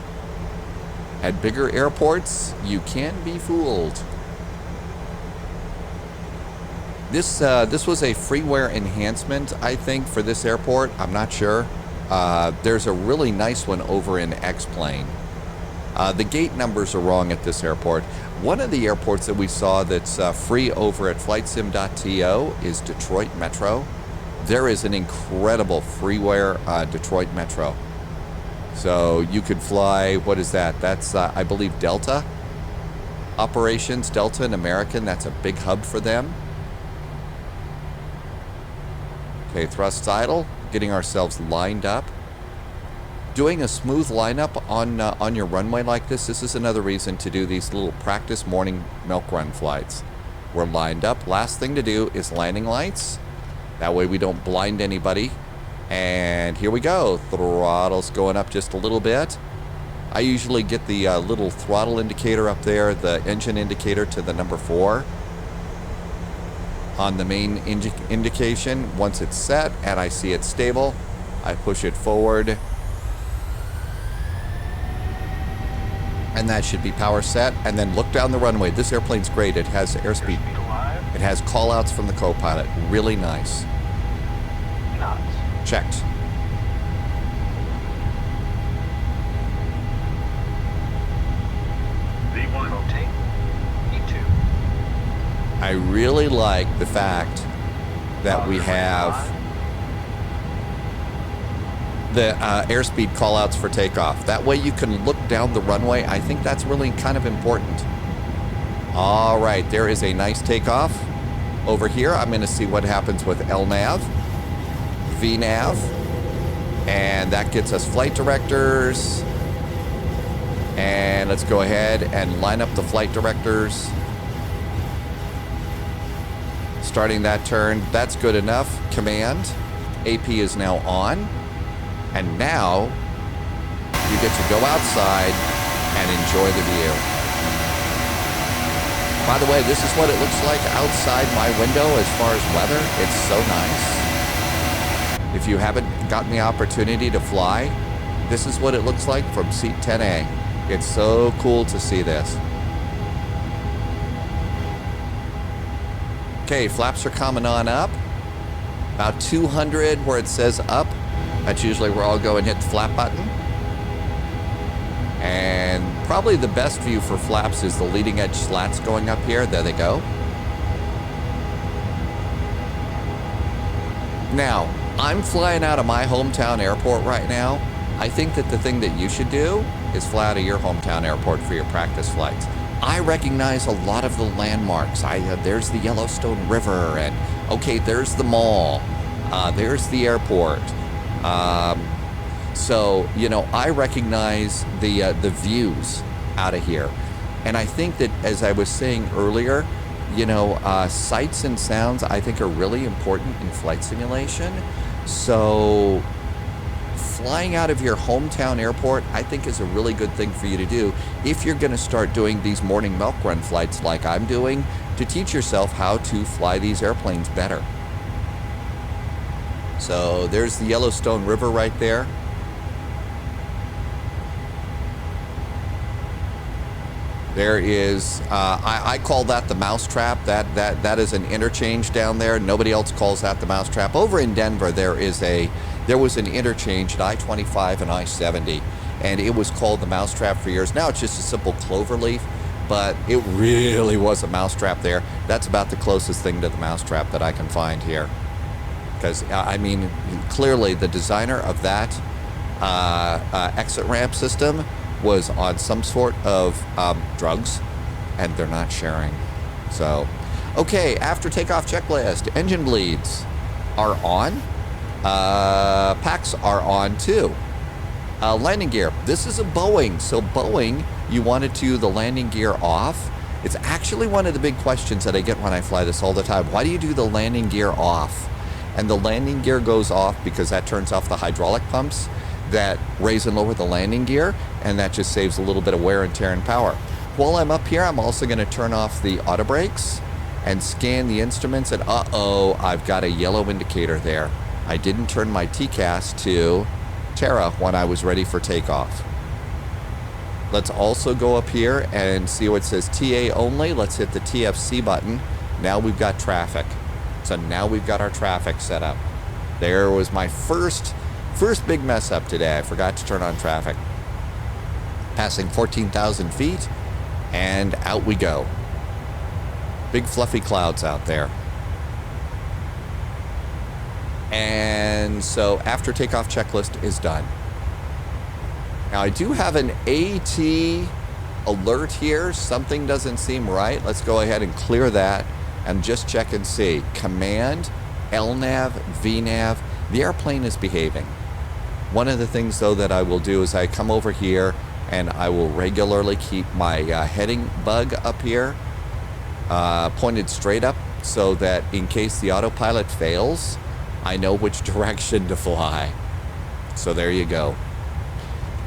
S1: At bigger airports, you can be fooled. This was a freeware enhancement, I think, for this airport. I'm not sure. There's a really nice one over in X-Plane. The gate numbers are wrong at this airport. One of the airports that we saw that's free over at flightsim.to is Detroit Metro. There is an incredible freeware Detroit Metro. So you could fly, what is that? That's, I believe, Delta operations, Delta and American. That's a big hub for them. Okay, thrust idle, getting ourselves lined up. Doing a smooth lineup on your runway like this is another reason to do these little practice morning milk run flights. We're lined up. Last thing to do is landing lights. That way we don't blind anybody. And here we go. Throttle's going up just a little bit. I usually get the little throttle indicator up there, the engine indicator to the number 4 on the main indication. Once it's set and I see it stable, I push it forward. And that should be power set. And then look down the runway. This airplane's great. It has airspeed. It has call-outs from the co-pilot. Really nice.
S2: Knots.
S1: Checked.
S2: V1. Rotate. E2.
S1: I really like the fact that we have the airspeed callouts for takeoff. That way you can look down the runway. I think that's really kind of important. All right, there is a nice takeoff. Over here, I'm going to see what happens with LNAV, VNAV, and that gets us flight directors. And let's go ahead and line up the flight directors. Starting that turn, that's good enough. Command, AP is now on. And now, you get to go outside and enjoy the view. By the way, this is what it looks like outside my window as far as weather. It's so nice. If you haven't gotten the opportunity to fly, this is what it looks like from seat 10A. It's so cool to see this. Okay, flaps are coming on up. About 200 where it says up. That's usually where I'll go and hit the flap button. And probably the best view for flaps is the leading edge slats going up here. There they go. Now, I'm flying out of my hometown airport right now. I think that the thing that you should do is fly out of your hometown airport for your practice flights. I recognize a lot of the landmarks. There's the Yellowstone River, and okay, there's the mall. There's the airport. So, you know, I recognize the views out of here. And I think that, as I was saying earlier, you know, sights and sounds I think are really important in flight simulation. So flying out of your hometown airport, I think, is a really good thing for you to do if you're going to start doing these morning milk run flights like I'm doing, to teach yourself how to fly these airplanes better. So there's the Yellowstone River right there. There is, I call that the mousetrap. That is an interchange down there. Nobody else calls that the mousetrap. Over in Denver, there was an interchange at I-25 and I-70, and it was called the mousetrap for years. Now it's just a simple clover leaf, but it really was a mousetrap there. That's about the closest thing to the mousetrap that I can find here. Because, I mean, clearly the designer of that exit ramp system was on some sort of drugs, and they're not sharing. So, okay, after takeoff checklist, engine bleeds are on. Packs are on too. Landing gear. This is a Boeing. So Boeing, you wanted to the landing gear off. It's actually one of the big questions that I get when I fly this all the time. Why do you do the landing gear off? And the landing gear goes off because that turns off the hydraulic pumps that raise and lower the landing gear, and that just saves a little bit of wear and tear and power. While I'm up here, I'm also going to turn off the auto brakes and scan the instruments, and uh-oh, I've got a yellow indicator there. I didn't turn my TCAS to Terra when I was ready for takeoff. Let's also go up here and see what says TA only. Let's hit the TFC button. Now we've got traffic. So now we've got our traffic set up. There was my first big mess up today. I forgot to turn on traffic. Passing 14,000 feet, and out we go. Big fluffy clouds out there. And so after takeoff checklist is done. Now I do have an AT alert here. Something doesn't seem right. Let's go ahead and clear that and just check and see. Command, LNAV, VNAV, the airplane is behaving. One of the things though that I will do is I come over here and I will regularly keep my heading bug up here pointed straight up, so that in case the autopilot fails, I know which direction to fly. So there you go.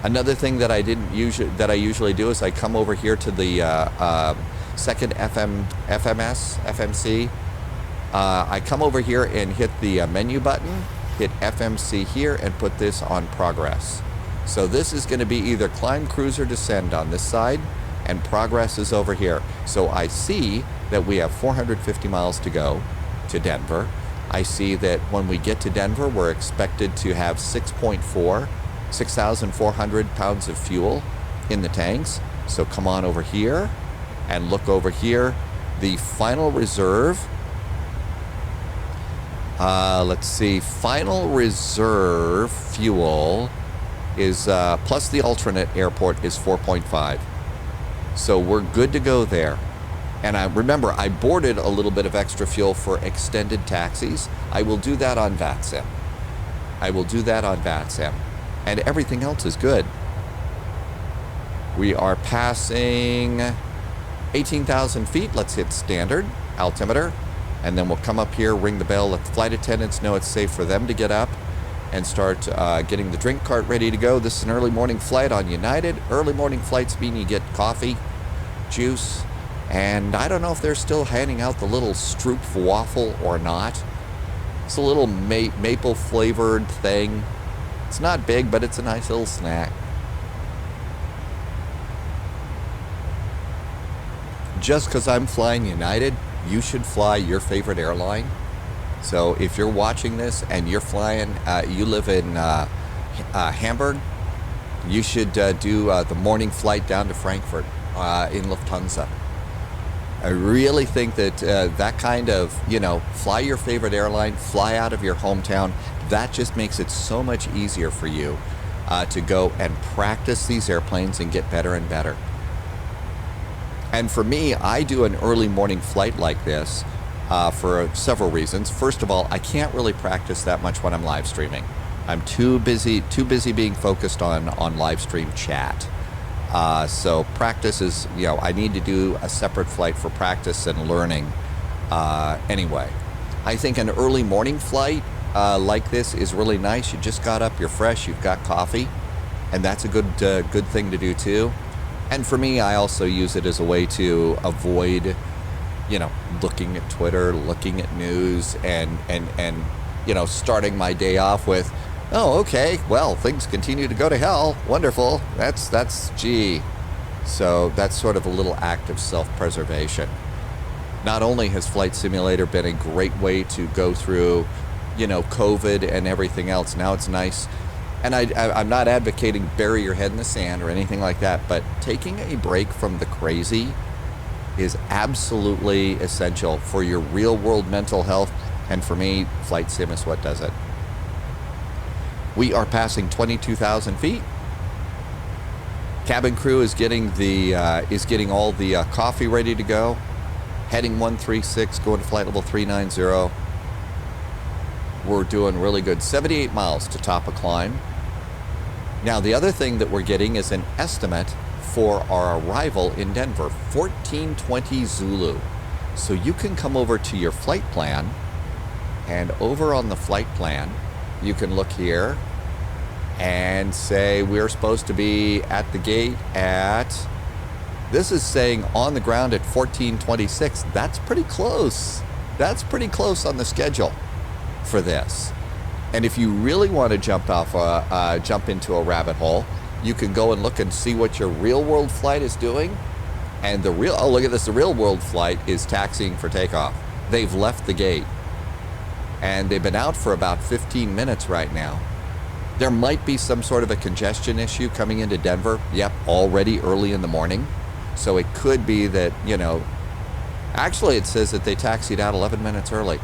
S1: Another thing that I usually do is I come over here to the second FMC. I come over here and hit the menu button, hit FMC here, and put this on progress. So this is going to be either climb, cruise, or descend on this side, and progress is over here. So I see that we have 450 miles to go to Denver. I see that when we get to Denver, we're expected to have 6,400 pounds of fuel in the tanks. So come on over here and look over here. The final reserve, let's see, final reserve fuel is, plus the alternate airport, is 4.5. So we're good to go there. And remember, I boarded a little bit of extra fuel for extended taxis. I will do that on VATSIM. And everything else is good. We are passing 18,000 feet. Let's hit standard altimeter. And then we'll come up here, ring the bell, let the flight attendants know it's safe for them to get up and start getting the drink cart ready to go. This is an early morning flight on United. Early morning flights mean you get coffee, juice, and I don't know if they're still handing out the little Stroop waffle or not. It's a little maple flavored thing. It's not big, but it's a nice little snack. Just because I'm flying United, you should fly your favorite airline. So if you're watching this and you're flying, you live in Hamburg, you should do the morning flight down to Frankfurt in Lufthansa. I really think that that kind of, fly your favorite airline, fly out of your hometown, that just makes it so much easier for you to go and practice these airplanes and get better and better. And for me, I do an early morning flight like this for several reasons. First of all, I can't really practice that much when I'm live streaming. I'm too busy being focused on live stream chat. So practice is, I need to do a separate flight for practice and learning anyway. I think an early morning flight like this is really nice. You just got up, you're fresh, you've got coffee, and that's a good thing to do too. And for me, I also use it as a way to avoid, looking at Twitter, looking at news, and starting my day off with, oh, okay, well, things continue to go to hell. Wonderful. That's gee. So that's sort of a little act of self-preservation. Not only has Flight Simulator been a great way to go through, COVID and everything else, now it's nice. And I'm not advocating bury your head in the sand or anything like that, but taking a break from the crazy is absolutely essential for your real-world mental health. And for me, Flight Sim is what does it. We are passing 22,000 feet. Cabin crew is getting all the coffee ready to go. Heading 136, going to flight level 390. We're doing really good. 78 miles to top a climb. Now, the other thing that we're getting is an estimate for our arrival in Denver, 1420 Zulu. So you can come over to your flight plan, and over on the flight plan, you can look here and say we're supposed to be at the gate at, this is saying on the ground at 1426. That's pretty close. That's pretty close on the schedule for this. And if you really want to jump into a rabbit hole, you can go and look and see what your real world flight is doing. And look at this, the real world flight is taxiing for takeoff. They've left the gate. And they've been out for about 15 minutes right now. There might be some sort of a congestion issue coming into Denver. Yep, already early in the morning. So it could be that, actually it says that they taxied out 11 minutes early.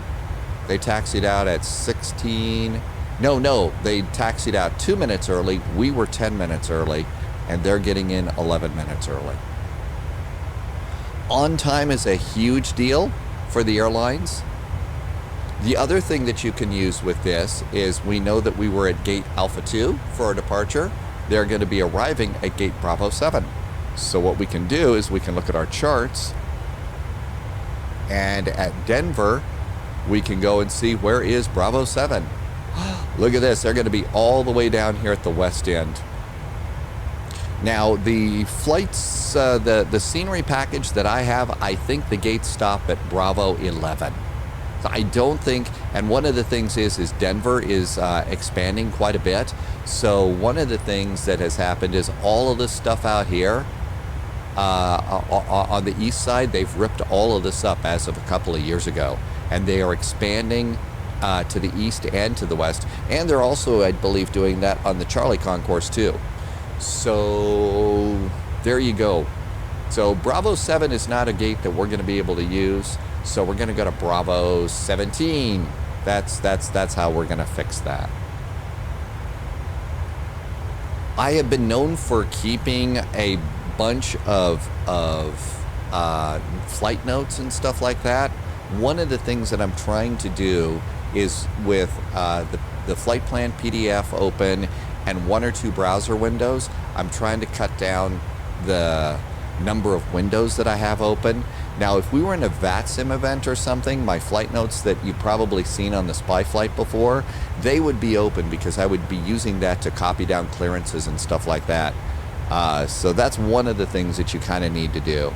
S1: They taxied out at 16. No, they taxied out 2 minutes early. We were 10 minutes early, and they're getting in 11 minutes early. On time is a huge deal for the airlines. The other thing that you can use with this is we know that we were at gate Alpha 2 for our departure. They're going to be arriving at gate Bravo 7. So what we can do is we can look at our charts, and at Denver, we can go and see where is Bravo 7. Look at this. They're going to be all the way down here at the west end. Now, the flights, the scenery package that I have, I think the gates stop at Bravo 11. So I don't think, and one of the things is Denver is expanding quite a bit. So one of the things that has happened is all of this stuff out here on the east side, they've ripped all of this up as of a couple of years ago. And they are expanding to the east and to the west. And they're also, I believe, doing that on the Charlie concourse too. So there you go. So Bravo 7 is not a gate that we're going to be able to use. So we're going to go to Bravo 17. That's how we're going to fix that. I have been known for keeping a bunch of flight notes and stuff like that. One of the things that I'm trying to do is with the flight plan PDF open and one or two browser windows, I'm trying to cut down the number of windows that I have open. Now, if we were in a VATSIM event or something, my flight notes that you've probably seen on the spy flight before, they would be open because I would be using that to copy down clearances and stuff like that. So that's one of the things that you kind of need to do.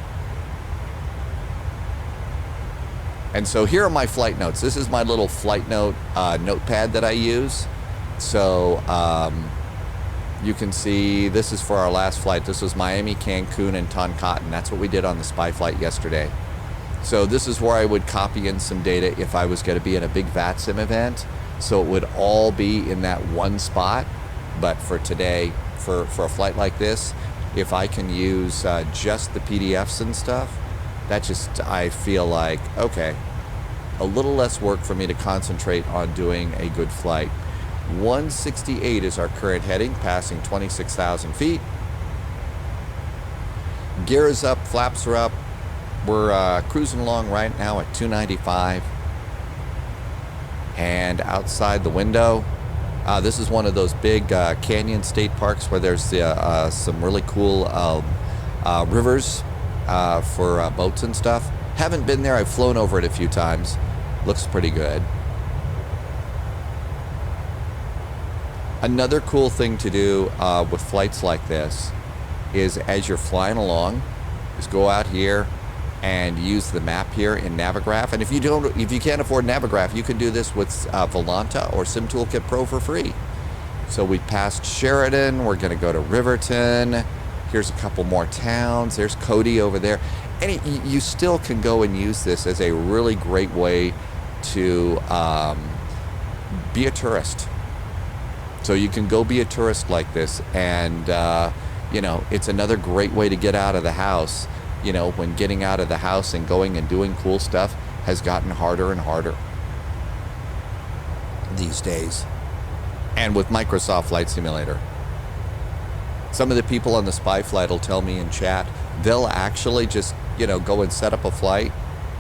S1: And so here are my flight notes. This is my little flight note notepad that I use. So you can see this is for our last flight. This was Miami, Cancun, and Toncontin. That's what we did on the spy flight yesterday. So this is where I would copy in some data if I was going to be in a big VATSIM event. So it would all be in that one spot. But for today, for a flight like this, if I can use just the PDFs and stuff, that just, I feel like, okay, a little less work for me to concentrate on doing a good flight. 168 is our current heading, passing 26,000 feet. Gear is up, flaps are up. We're cruising along right now at 295. And outside the window, this is one of those big canyon state parks where there's some really cool rivers for boats and stuff. Haven't been there. I've flown over it a few times. Looks pretty good. Another cool thing to do with flights like this is, as you're flying along, is go out here and use the map here in Navigraph. And if you can't afford Navigraph, you can do this with Volanta or Sim Toolkit Pro for free. So we passed Sheridan. We're going to go to Riverton. Here's a couple more towns. There's Cody over there. And you still can go and use this as a really great way to be a tourist. So you can go be a tourist like this, and you know, it's another great way to get out of the house. You know, when getting out of the house and going and doing cool stuff has gotten harder and harder these days. And with Microsoft Flight Simulator, some of the people on the Spy Flight will tell me in chat, they'll actually just, you know, go and set up a flight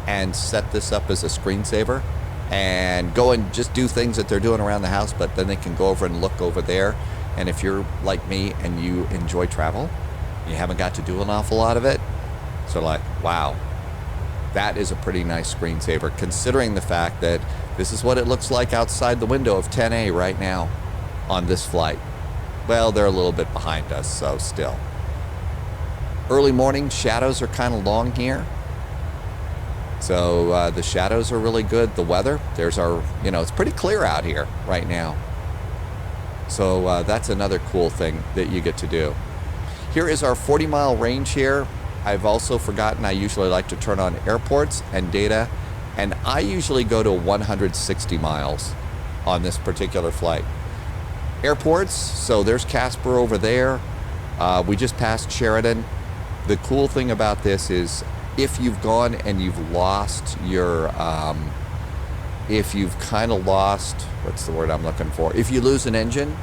S1: and set this up as a screensaver and go and just do things that they're doing around the house, but then they can go over and look over there. And if you're like me and you enjoy travel, you haven't got to do an awful lot of it, so like, wow, that is a pretty nice screensaver, considering the fact that this is what it looks like outside the window of 10A right now on this flight. Well, they're a little bit behind us, so still. Early morning, shadows are kind of long here. So the shadows are really good. The weather, there's our, you know, it's pretty clear out here right now. So that's another cool thing that you get to do. Here is our 40-mile range here. I've also forgotten, I usually like to turn on airports and data, and I usually go to 160 miles on this particular flight. Airports, so there's Casper over there. We just passed Sheridan. The cool thing about this is, if you've gone and you've lost your, if you've kind of lost, what's the word I'm looking for? If you lose an engine,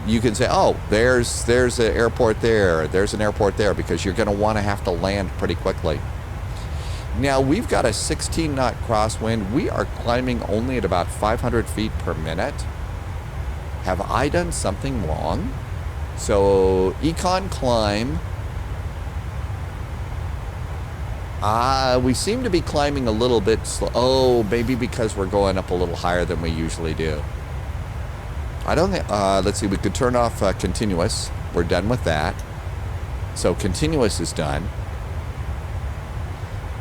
S1: you can say, oh, there's an airport there, there's an airport there, because you're going to want to have to land pretty quickly. Now, we've got a 16-knot crosswind. We are climbing only at about 500 feet per minute. Have I done something wrong? So, econ climb. We seem to be climbing a little bit slow. Oh, maybe because we're going up a little higher than we usually do. I don't think, let's see, we could turn off continuous. We're done with that. So continuous is done.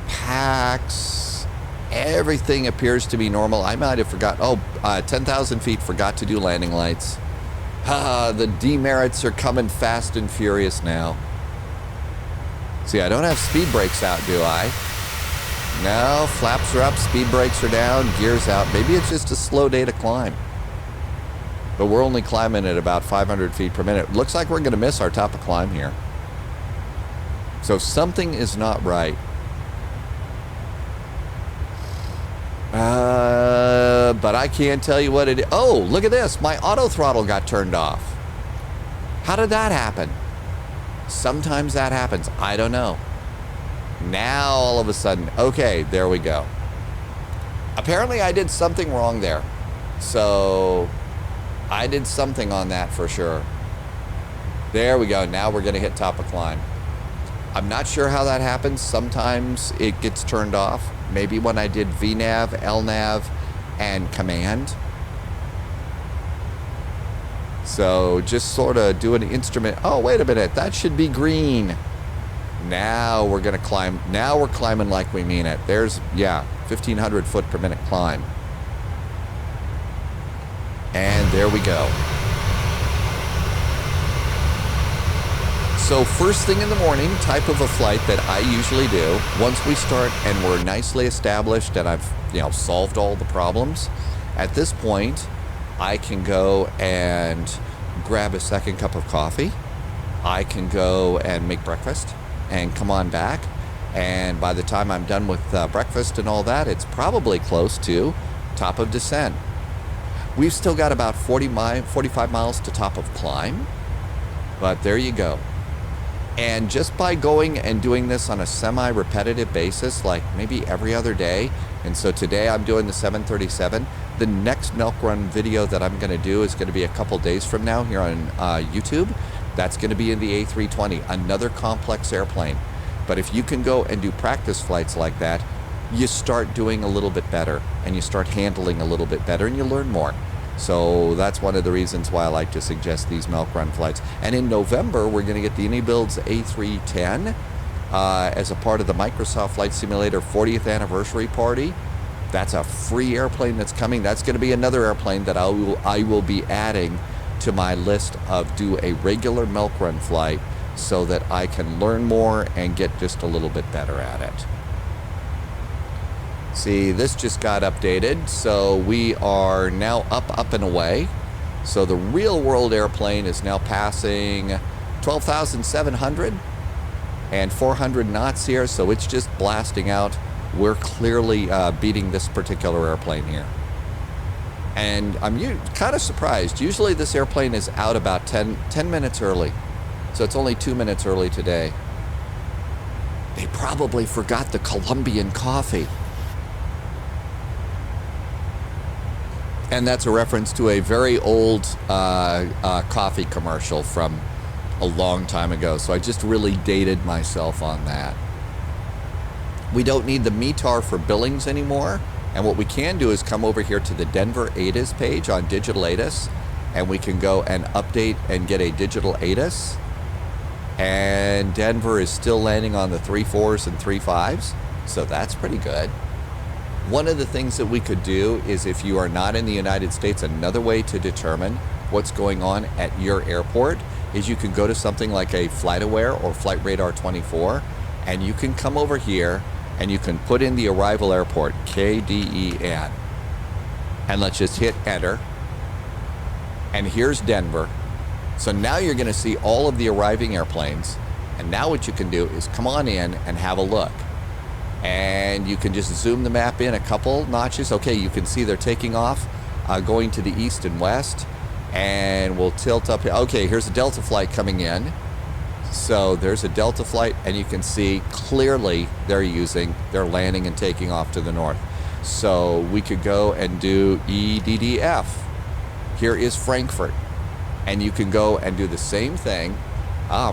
S1: Packs, everything appears to be normal. I might have forgot, 10,000 feet, forgot to do landing lights. The demerits are coming fast and furious now. See, I don't have speed brakes out, do I? No, flaps are up, speed brakes are down, gears out. Maybe it's just a slow day to climb. But we're only climbing at about 500 feet per minute. Looks like we're going to miss our top of climb here. So something is not right. But I can't tell you what it is. Oh, look at this. My auto throttle got turned off. How did that happen? Sometimes that happens. I don't know. Now, all of a sudden, okay, there we go. Apparently, I did something wrong there. So, I did something on that for sure. There we go. Now we're going to hit top of climb. I'm not sure how that happens. Sometimes it gets turned off. Maybe when I did VNAV, LNAV, and command. So just sort of do an instrument. Oh, wait a minute. That should be green. Now we're going to climb. Now we're climbing like we mean it. There's, yeah, 1,500 foot per minute climb. And there we go. So first thing in the morning, type of a flight that I usually do, once we start and we're nicely established and I've, solved all the problems, at this point, I can go and grab a second cup of coffee. I can go and make breakfast and come on back. And by the time I'm done with breakfast and all that, it's probably close to top of descent. We've still got about 45 miles to top of climb, but there you go. And just by going and doing this on a semi-repetitive basis, like maybe every other day, and so today I'm doing the 737, the next milk run video that I'm going to do is going to be a couple days from now here on YouTube. That's going to be in the A320, another complex airplane. But if you can go and do practice flights like that, you start doing a little bit better, and you start handling a little bit better, and you learn more. So that's one of the reasons why I like to suggest these milk run flights. And in November, we're going to get the Anybuilds A310 as a part of the Microsoft Flight Simulator 40th anniversary party. That's a free airplane that's coming. That's going to be another airplane that I will be adding to my list of do a regular milk run flight so that I can learn more and get just a little bit better at it. See, this just got updated, so we are now up and away. So the real world airplane is now passing 12,700 and 400 knots here, so it's just blasting out. We're clearly beating this particular airplane here. And I'm kind of surprised. Usually this airplane is out about 10 minutes early, so it's only 2 minutes early today. They probably forgot the Colombian coffee. And that's a reference to a very old coffee commercial from a long time ago. So I just really dated myself on that. We don't need the METAR for Billings anymore. And what we can do is come over here to the Denver ATIS page on Digital ATIS. And we can go and update and get a Digital ATIS. And Denver is still landing on the 3.4s and 3.5s. So that's pretty good. One of the things that we could do is, if you are not in the United States, another way to determine what's going on at your airport is you can go to something like a FlightAware or Flight Radar 24, and you can come over here and you can put in the arrival airport, KDEN. And let's just hit enter. And here's Denver. So now you're going to see all of the arriving airplanes. And now what you can do is come on in and have a look. And you can just zoom the map in a couple notches. Okay, you can see they're taking off, going to the east and west. And we'll tilt up here. Okay, here's a Delta flight coming in. So there's a Delta flight, and you can see clearly they're landing and taking off to the north. So we could go and do EDDF. Here is Frankfurt. And you can go and do the same thing.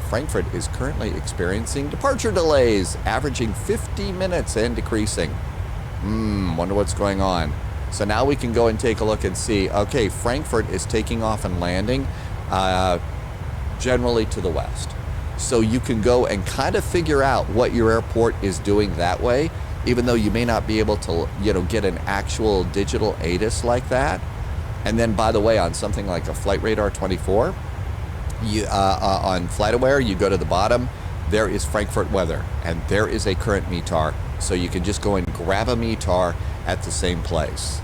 S1: Frankfurt is currently experiencing departure delays, averaging 50 minutes and decreasing. Wonder what's going on. So now we can go and take a look and see, okay, Frankfurt is taking off and landing generally to the west. So you can go and kind of figure out what your airport is doing that way, even though you may not be able to, get an actual digital ATIS like that. And then, by the way, on something like a Flight Radar 24, on FlightAware, you go to the bottom, there is Frankfurt weather, and there is a current METAR. So you can just go and grab a METAR at the same place.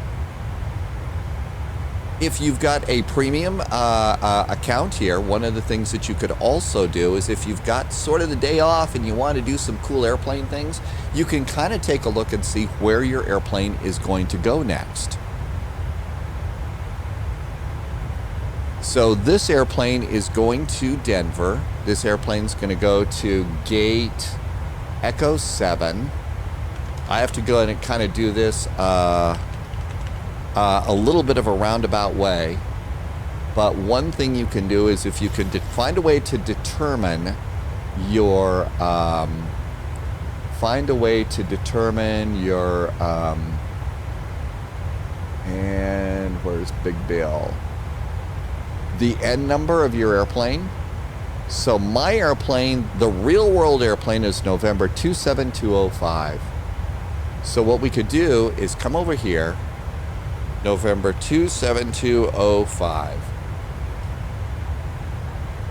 S1: If you've got a premium account here, one of the things that you could also do is, if you've got sort of the day off and you want to do some cool airplane things, you can kind of take a look and see where your airplane is going to go next. So this airplane is going to Denver. This airplane's going to go to gate Echo 7. I have to go and kind of do this a little bit of a roundabout way. But one thing you can do is, if you can find a way to determine your and where's Big Bill? The N number of your airplane. So my airplane, the real world airplane, is November 27205. So what we could do is come over here, November 27205.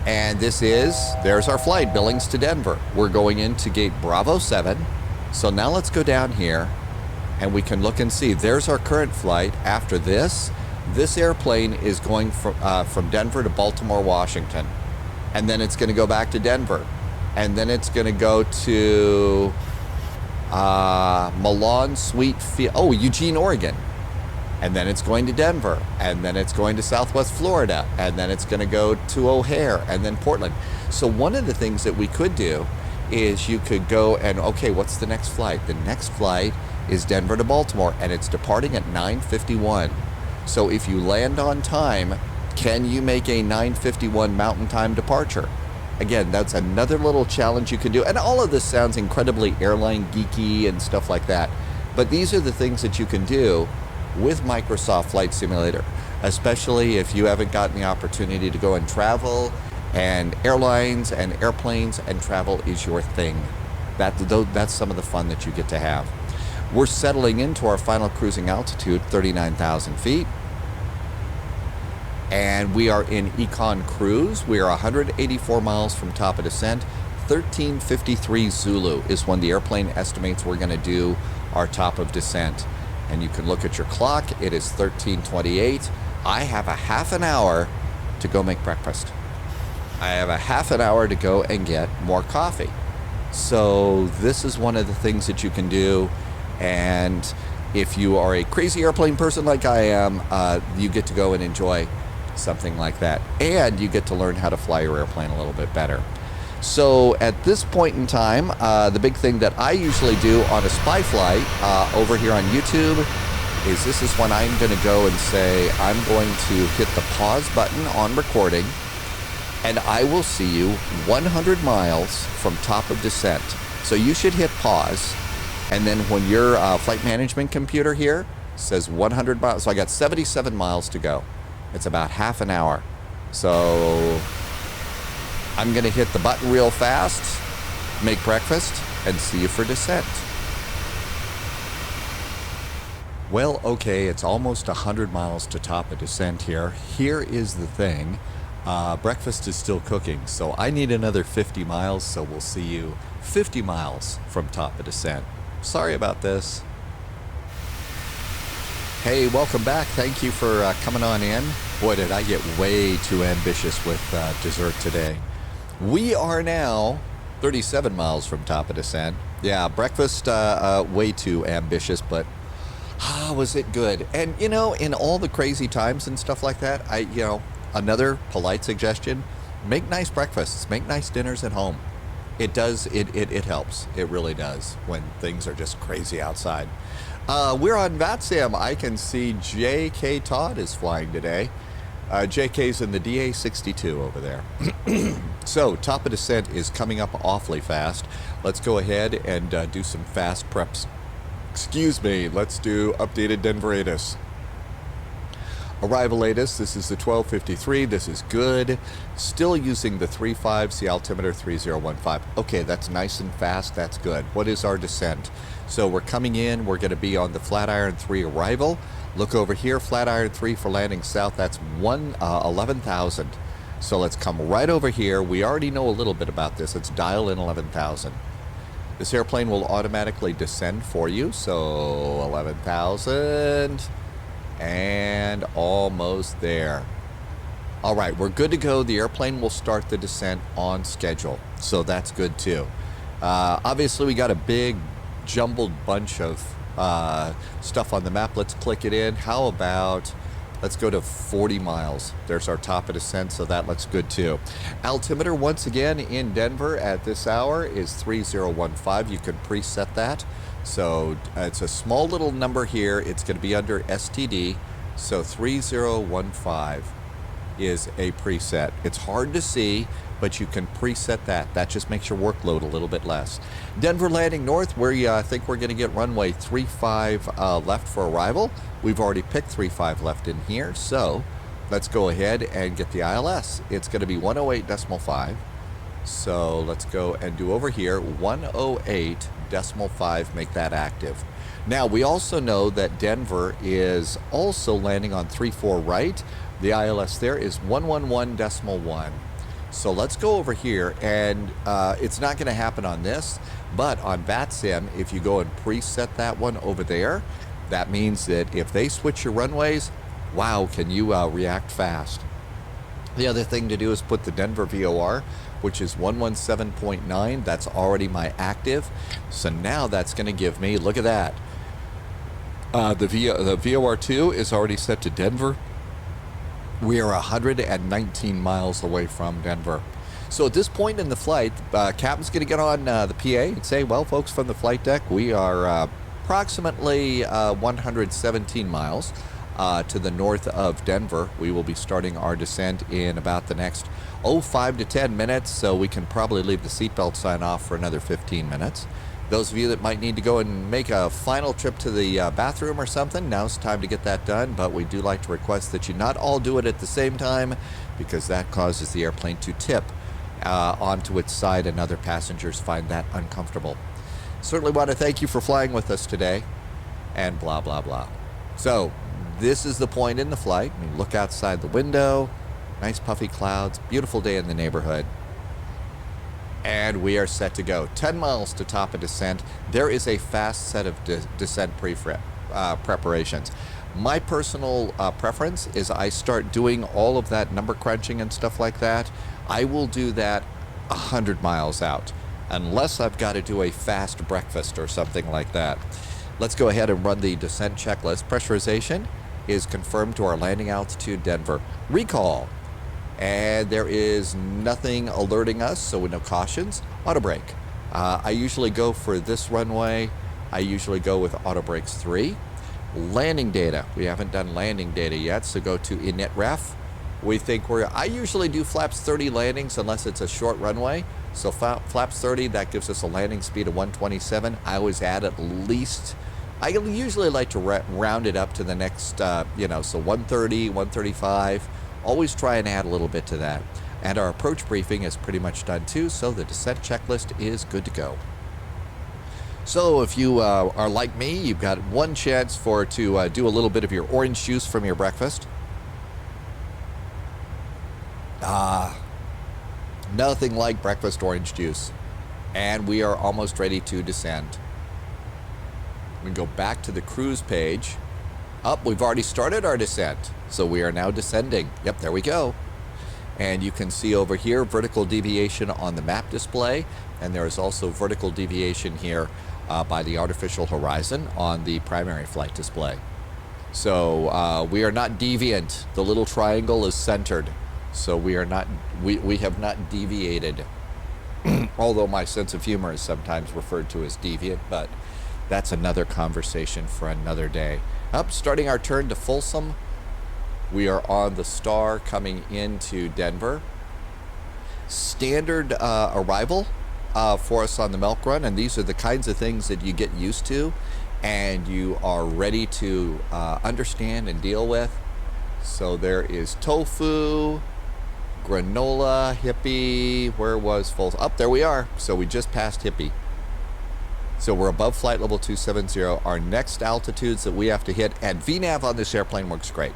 S1: And there's our flight, Billings to Denver. We're going into gate Bravo 7. So now let's go down here and we can look and see. There's our current flight. After this airplane is going from Denver to Baltimore, Washington. And then it's going to go back to Denver. And then it's going to go to Milan, Eugene, Oregon. And then it's going to Denver. And then it's going to Southwest Florida. And then it's going to go to O'Hare and then Portland. So one of the things that we could do is you could go and, okay, what's the next flight? The next flight is Denver to Baltimore, and it's departing at 9:51. So if you land on time, can you make a 9:51 Mountain Time departure? Again, that's another little challenge you can do. And all of this sounds incredibly airline geeky and stuff like that. But these are the things that you can do with Microsoft Flight Simulator, especially if you haven't gotten the opportunity to go and travel, and airlines and airplanes and travel is your thing. That's some of the fun that you get to have. We're settling into our final cruising altitude, 39,000 feet. And we are in Econ Cruise. We are 184 miles from top of descent. 1353 Zulu is when the airplane estimates we're going to do our top of descent. And you can look at your clock. It is 1328. I have a half an hour to go make breakfast. I have a half an hour to go and get more coffee. So this is one of the things that you can do. And if you are a crazy airplane person like I am, you get to go and enjoy something like that, and you get to learn how to fly your airplane a little bit better. So at this point in time, the big thing that I usually do on a spy flight over here on YouTube is this is when I'm going to go and say I'm going to hit the pause button on recording, and I will see you 100 miles from top of descent. So you should hit pause, and then when your flight management computer here says 100 miles, so I got 77 miles to go. It's about half an hour. So I'm going to hit the button real fast, make breakfast, and see you for descent. Well, okay, it's almost 100 miles to top of descent here. Here is the thing. Breakfast is still cooking, so I need another 50 miles, so we'll see you 50 miles from top of descent. Sorry about this. Hey, welcome back. Thank you for coming on in. Boy, did I get way too ambitious with dessert today. We are now 37 miles from top of descent. Yeah, breakfast way too ambitious, but was it good? And, you know, in all the crazy times and stuff like that, another polite suggestion, make nice breakfasts, make nice dinners at home. It does, it helps. It really does when things are just crazy outside. We're on VATSIM. I can see J.K. Todd is flying today. JK's in the DA62 over there. So, top of descent is coming up awfully fast. Let's go ahead and do some fast preps. Excuse me, let's do updated Denver ATIS. Arrival ATIS, this is the 1253. This is good. Still using the 35, the altimeter 3015. Okay, that's nice and fast. That's good. What is our descent? So we're coming in. We're going to be on the Flatiron 3 arrival. Look over here, Flatiron 3 for landing south. That's 11,000. So let's come right over here. We already know a little bit about this. Let's dial in 11,000. This airplane will automatically descend for you. So 11,000. And almost there. All right, we're good to go. The airplane will start the descent on schedule. So that's good too. Obviously, we got a big jumbled bunch of stuff on the map. Let's click it in. How about, let's go to 40 miles. There's our top of descent, so that looks good too. Altimeter, once again, in Denver at this hour is 3015. You can preset that. So it's a small little number here. It's going to be under STD. So 3015 is a preset. It's hard to see, but you can preset that. That just makes your workload a little bit less. Denver landing north, where I think we're going to get runway 35 left for arrival. We've already picked 35 left in here, so let's go ahead and get the ILS. It's going to be 108.5. So let's go and do over here 108.5, make that active. Now we also know that Denver is also landing on 34 right. The ILS there is 111.1. So let's go over here, and it's not going to happen on this, but on VATSIM, if you go and preset that one over there, that means that if they switch your runways, wow, can you react fast. The other thing to do is put the Denver VOR, which is 117.9. That's already my active. So now that's going to give me, look at that. The VOR2 is already set to Denver. We are 119 miles away from Denver. So at this point in the flight, captain's going to get on the PA and say, well, folks, from the flight deck, we are approximately 117 miles to the north of Denver. We will be starting our descent in about the next 5 to 10 minutes, so we can probably leave the seatbelt sign off for another 15 minutes. Those of you that might need to go and make a final trip to the bathroom or something, now's the time to get that done, but we do like to request that you not all do it at the same time, because that causes the airplane to tip onto its side and other passengers find that uncomfortable. Certainly want to thank you for flying with us today, and blah, blah, blah. So this is the point in the flight. We look outside the window, nice puffy clouds, beautiful day in the neighborhood. And we are set to go. 10 miles to top a descent. There is a fast set of descent preparations. My personal preference is I start doing all of that number crunching and stuff like that. I will do that 100 miles out, unless I've got to do a fast breakfast or something like that. Let's go ahead and run the descent checklist. Pressurization is confirmed to our landing altitude, Denver. Recall. And there is nothing alerting us, so with no cautions. Auto brake. I usually go for this runway. I usually go with auto brakes 3. Landing data. We haven't done landing data yet, so go to init ref. We think I usually do flaps 30 landings unless it's a short runway. So flaps 30, that gives us a landing speed of 127. I always add at least, I usually like to round it up to the next, so 130, 135. Always try and add a little bit to that. And our approach briefing is pretty much done too, so the descent checklist is good to go. So if you are like me, you've got one chance to do a little bit of your orange juice from your breakfast. Nothing like breakfast orange juice. And we are almost ready to descend. We go back to the cruise page. We've already started our descent. So we are now descending. Yep, there we go. And you can see over here vertical deviation on the map display. And there is also vertical deviation here by the artificial horizon on the primary flight display. So we are not deviant. The little triangle is centered. So we are not, we have not deviated. Although my sense of humor is sometimes referred to as deviant, but that's another conversation for another day. Starting our turn to Folsom. We are on the Star coming into Denver. Standard arrival for us on the milk run, and these are the kinds of things that you get used to and you are ready to understand and deal with. So there is tofu, granola, hippie. Where was Folsom? There we are. So we just passed hippie. So we're above flight level 270. Our next altitudes that we have to hit, and VNAV on this airplane works great.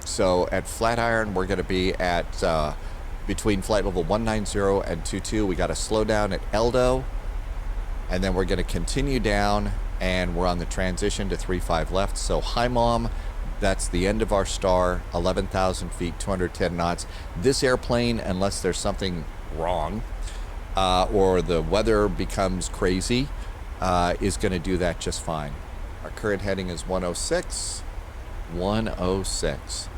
S1: So at Flatiron, we're going to be at between flight level 190 and 22. We got to slow down at Eldo, and then we're going to continue down, and we're on the transition to 35 left. So hi, Mom. That's the end of our Star, 11,000 feet, 210 knots. This airplane, unless there's something wrong or the weather becomes crazy, is going to do that just fine. Our current heading is 106. 106.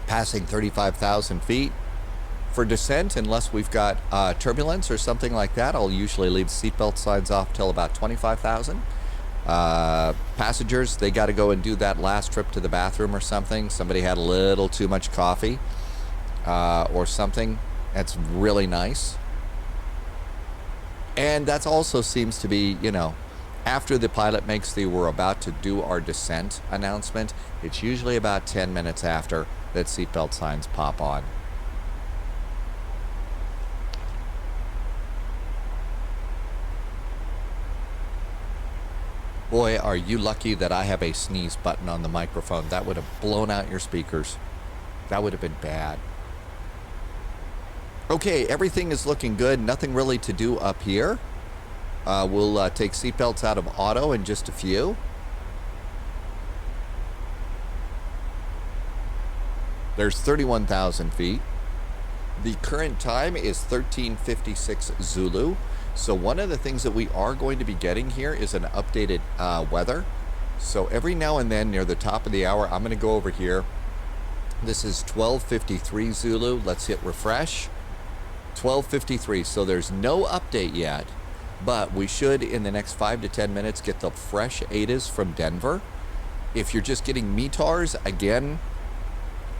S1: Passing 35,000 feet. For descent, unless we've got turbulence or something like that, I'll usually leave seatbelt signs off till about 25,000. Passengers, they got to go and do that last trip to the bathroom or something. Somebody had a little too much coffee or something. That's really nice. And that also seems to be, after the pilot makes the we're about to do our descent announcement, it's usually about 10 minutes after that seatbelt signs pop on. Boy, are you lucky that I have a sneeze button on the microphone. That would have blown out your speakers. That would have been bad. Okay, everything is looking good. Nothing really to do up here. We'll take seatbelts out of auto in just a few. There's 31,000 feet. The current time is 13:56 Zulu. So one of the things that we are going to be getting here is an updated weather. So every now and then near the top of the hour, I'm going to go over here. This is 12:53 Zulu. Let's hit refresh. 12:53. So there's no update yet, but we should in the next 5 to 10 minutes get the fresh ATAs from Denver. If you're just getting METARs, again,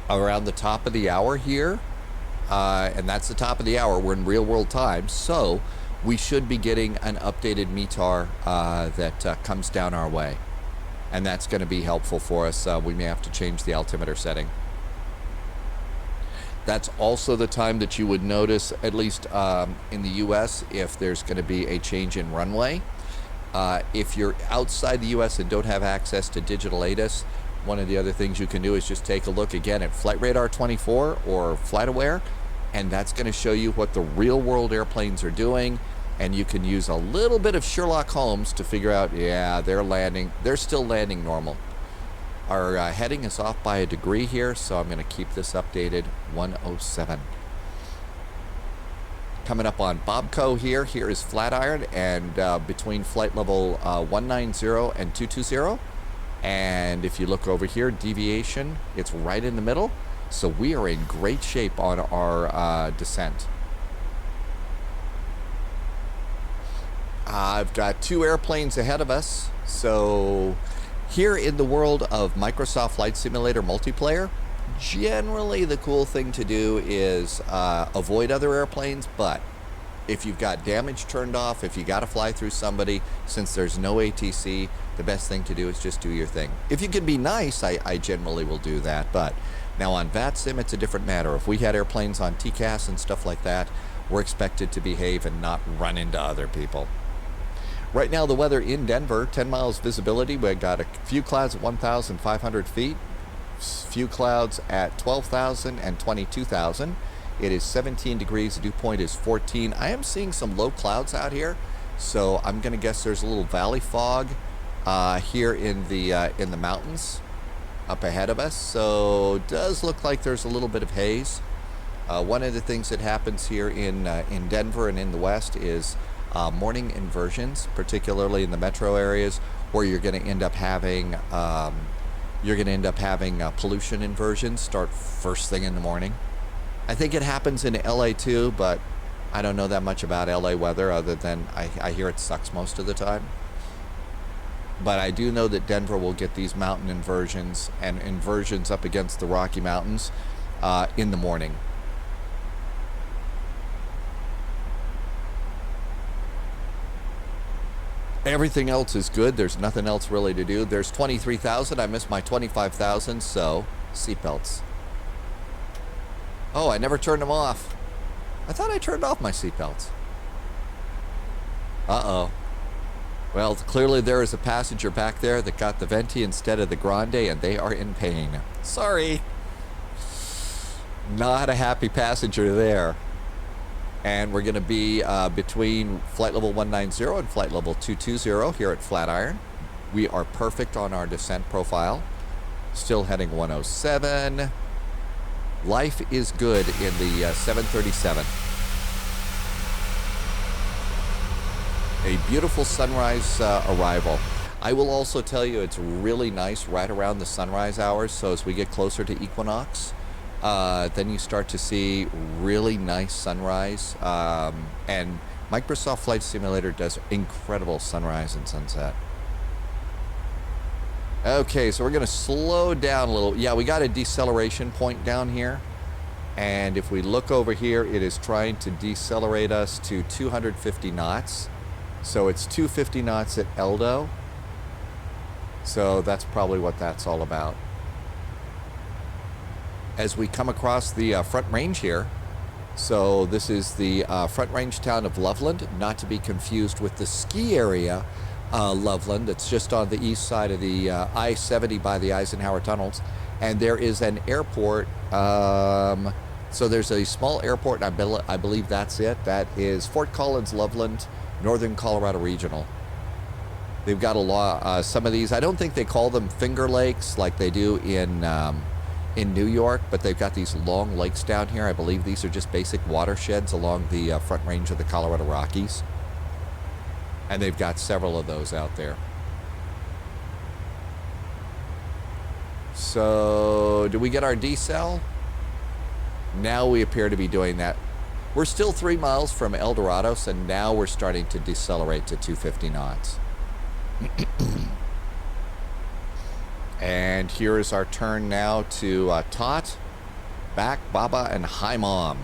S1: around the top of the hour here, and that's the top of the hour, we're in real world time, so we should be getting an updated METAR that comes down our way, and that's going to be helpful for us. We may have to change the altimeter setting. That's also the time that you would notice, at least in the US, if there's going to be a change in runway. If you're outside the US and don't have access to digital ATIS, one of the other things you can do is just take a look again at Flight Radar 24 or FlightAware, and that's going to show you what the real world airplanes are doing, and you can use a little bit of Sherlock Holmes to figure out, yeah, they're still landing normal. Our heading is off by a degree here, so I'm going to keep this updated 107. Coming up on Bobco here is Flatiron, and between flight level 190 and 220. And if you look over here, deviation, it's right in the middle. So we are in great shape on our descent. I've got 2 airplanes ahead of us. So here in the world of Microsoft Flight Simulator multiplayer, generally the cool thing to do is avoid other airplanes, but if you've got damage turned off, if you got to fly through somebody, since there's no ATC, the best thing to do is just do your thing. If you can be nice, I generally will do that, but now on VATSIM, it's a different matter. If we had airplanes on TCAS and stuff like that, we're expected to behave and not run into other people. Right now, the weather in Denver, 10 miles visibility. We've got a few clouds at 1,500 feet, few clouds at 12,000 and 22,000. It is 17 degrees, the dew point is 14. I am seeing some low clouds out here, so I'm going to guess there's a little valley fog here in the mountains up ahead of us. So it does look like there's a little bit of haze. One of the things that happens here in Denver and in the West is morning inversions, particularly in the metro areas, where you're going to end up having pollution inversions start first thing in the morning. I think it happens in LA too, but I don't know that much about LA weather other than I hear it sucks most of the time. But I do know that Denver will get these mountain inversions and inversions up against the Rocky Mountains in the morning. Everything else is good. There's nothing else really to do. There's 23,000. I missed my 25,000, so seatbelts. Oh, I never turned them off. I thought I turned off my seatbelts. Uh-oh. Well, clearly there is a passenger back there that got the Venti instead of the Grande, and they are in pain. Sorry. Not a happy passenger there. And we're going to be between flight level 190 and flight level 220 here at Flatiron. We are perfect on our descent profile. Still heading 107. Life is good in the 737. A beautiful sunrise arrival. I will also tell you it's really nice right around the sunrise hours. So as we get closer to equinox, then you start to see really nice sunrise. And Microsoft Flight Simulator does incredible sunrise and sunset. Okay, so we're going to slow down a little. Yeah, we got a deceleration point down here. And if we look over here, it is trying to decelerate us to 250 knots. So it's 250 knots at Eldo. So that's probably what that's all about. As we come across the front range here, so this is the front range town of Loveland, not to be confused with the ski area Loveland. It's just on the east side of the I-70 by the Eisenhower tunnels, and there is an airport. So there's a small airport, and I believe that's it. That is Fort Collins, Loveland, Northern Colorado Regional. They've got a lot. Some of these, I don't think they call them Finger Lakes like they do in New York, but they've got these long lakes down here. I believe these are just basic watersheds along the front range of the Colorado Rockies. And they've got several of those out there. So, do we get our decel? Now we appear to be doing that. We're still 3 miles from El Dorado, so now we're starting to decelerate to 250 knots. And here is our turn now to Tot, Back, Baba, and Hi Mom.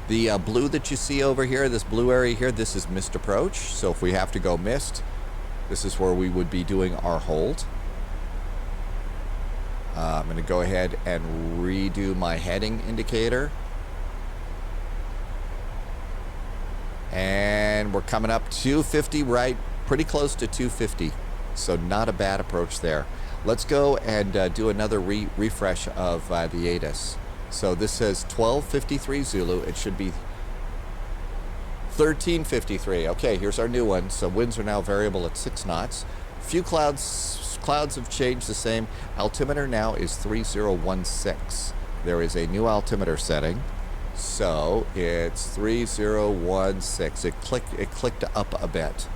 S1: The blue that you see over here, this blue area here, this is missed approach. So if we have to go missed, this is where we would be doing our hold. I'm going to go ahead and redo my heading indicator. And we're coming up 250 right, pretty close to 250. So not a bad approach there. Let's go and do another refresh of the ATIS. So this says 1253 Zulu. It should be 1353. Okay, here's our new one. So winds are now variable at 6 knots. Few clouds have changed the same. Altimeter now is 3016. There is a new altimeter setting. So it's 3016. It clicked up a bit.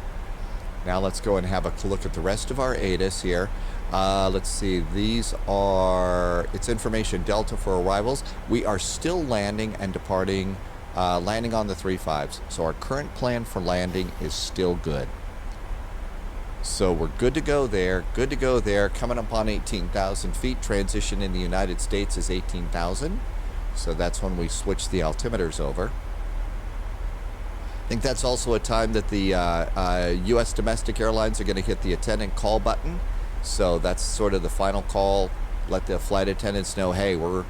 S1: Now let's go and have a look at the rest of our ATIS here. Let's see, these are, it's information Delta for arrivals. We are still landing and departing, landing on the 35s. So our current plan for landing is still good. So we're good to go there, good to go there. Coming up on 18,000 feet. Transition in the United States is 18,000. So that's when we switch the altimeters over. I think that's also a time that the U.S. domestic airlines are going to hit the attendant call button. So that's sort of the final call. Let the flight attendants know, hey, we're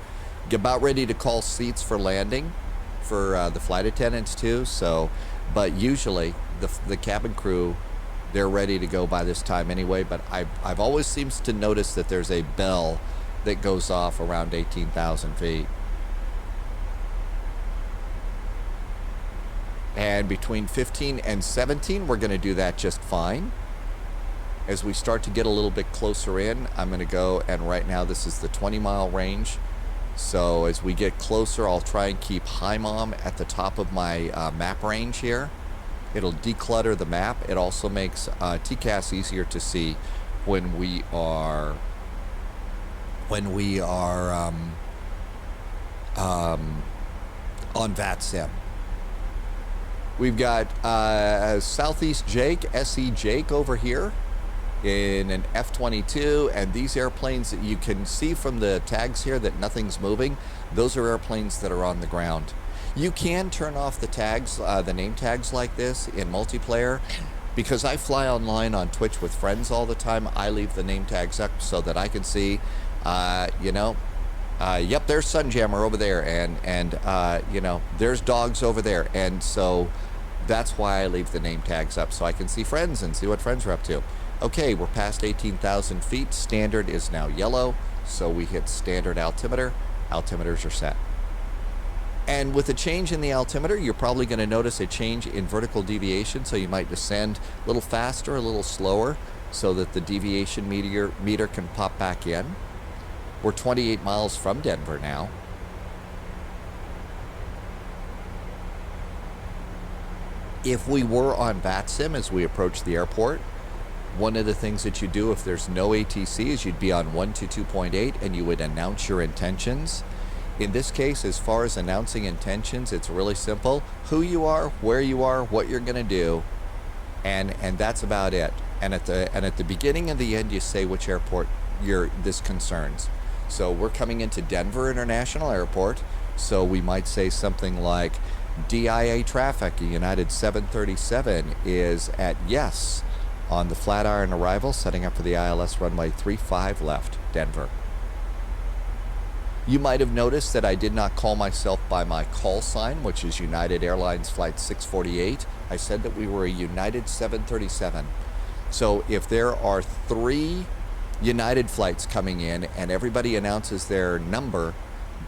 S1: about ready to call seats for landing for the flight attendants too. So, but usually the cabin crew, they're ready to go by this time anyway. But I've always seems to notice that there's a bell that goes off around 18,000 feet. And between 15 and 17, we're going to do that just fine. As we start to get a little bit closer in, I'm going to go, and right now this is the 20-mile range. So as we get closer, I'll try and keep Hi Mom at the top of my map range here. It'll declutter the map. It also makes TCAS easier to see when we are on VATSIM. We've got Southeast Jake, SE Jake over here in an F-22, and these airplanes that you can see from the tags here that nothing's moving, those are airplanes that are on the ground. You can turn off the tags, the name tags like this in multiplayer. Because I fly online on Twitch with friends all the time, I leave the name tags up so that I can see, yep, there's Sunjammer over there, and there's dogs over there, and so that's why I leave the name tags up, so I can see friends and see what friends are up to. Okay, we're past 18,000 feet. Standard is now yellow, so we hit standard altimeter. Altimeters are set. And with a change in the altimeter, you're probably going to notice a change in vertical deviation, so you might descend a little faster, a little slower, so that the deviation meter can pop back in. We're 28 miles from Denver now. If we were on VATSIM as we approach the airport, one of the things that you do if there's no ATC is you'd be on 122.8 and you would announce your intentions. In this case, as far as announcing intentions, it's really simple. Who you are, where you are, what you're going to do, and that's about it. And at the beginning and the end, you say which airport this concerns. So we're coming into Denver International Airport, so we might say something like, DIA traffic, United 737 is at yes on the Flatiron arrival, setting up for the ILS runway 35 left, Denver. You might have noticed that I did not call myself by my call sign, which is United Airlines Flight 648. I said that we were a United 737. So if there are 3 United flights coming in and everybody announces their number,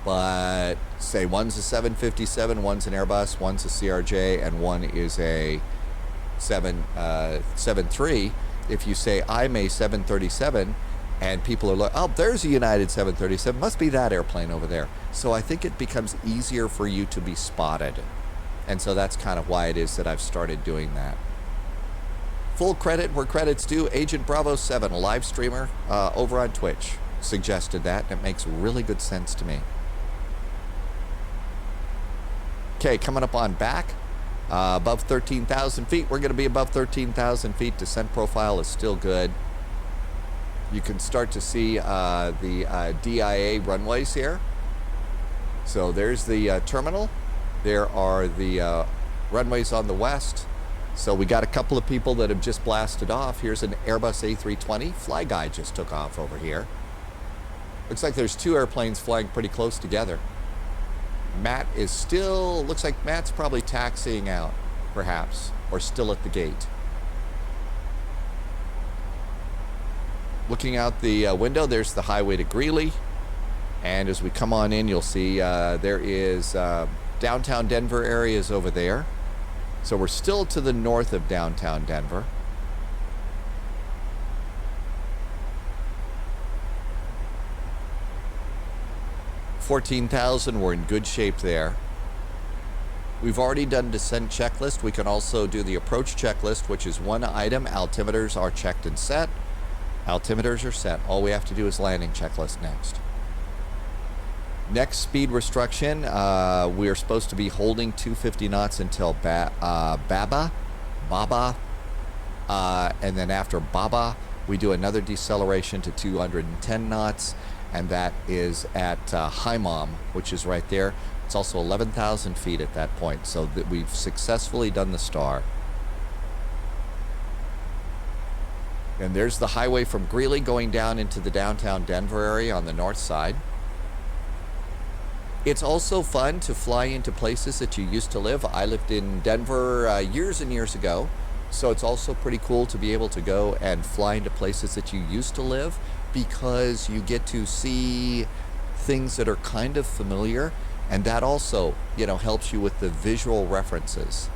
S1: but say one's a 757, one's an Airbus, one's a CRJ, and one is a 773, if you say I'm a 737, and people are like, oh, there's a United 737, must be that airplane over there. So I think it becomes easier for you to be spotted. And so that's kind of why it is that I've started doing that. Full credit where credit's due. Agent Bravo 7, a live streamer over on Twitch, suggested that, and it makes really good sense to me. Okay, coming up on back, above 13,000 feet. We're going to be above 13,000 feet. Descent profile is still good. You can start to see the DIA runways here. So there's the terminal. There are the runways on the west. So we got a couple of people that have just blasted off. Here's an Airbus A320. Fly Guy just took off over here. Looks like there's two airplanes flying pretty close together. Matt is still, looks like Matt's probably taxiing out, perhaps, or still at the gate. Looking out the window, there's the highway to Greeley. And as we come on in, you'll see there is downtown Denver areas over there. So we're still to the north of downtown Denver. $14,000, we're in good shape there. We've already done descent checklist. We can also do the approach checklist, which is one item. Altimeters are checked and set. Altimeters are set. All we have to do is landing checklist next. Next speed restriction, we are supposed to be holding 250 knots until Baba, and then after Baba, we do another deceleration to 210 knots. And that is at Haimam, which is right there. It's also 11,000 feet at that point, so that we've successfully done the star. And there's the highway from Greeley going down into the downtown Denver area on the north side. It's also fun to fly into places that you used to live. I lived in Denver years and years ago, so it's also pretty cool to be able to go and fly into places that you used to live, because you get to see things that are kind of familiar, and that also, you know, helps you with the visual references.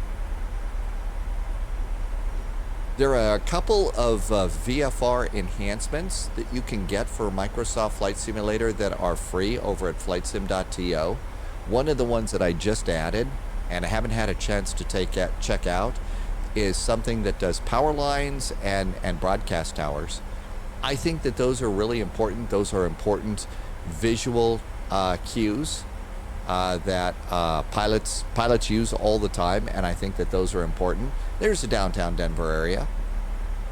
S1: There are a couple of VFR enhancements that you can get for Microsoft Flight Simulator that are free over at flightsim.to. One of the ones that I just added, and I haven't had a chance to check out, is something that does power lines and broadcast towers. I think that those are really important. Those are important visual cues that pilots use all the time, and I think that those are important. There's the downtown Denver area.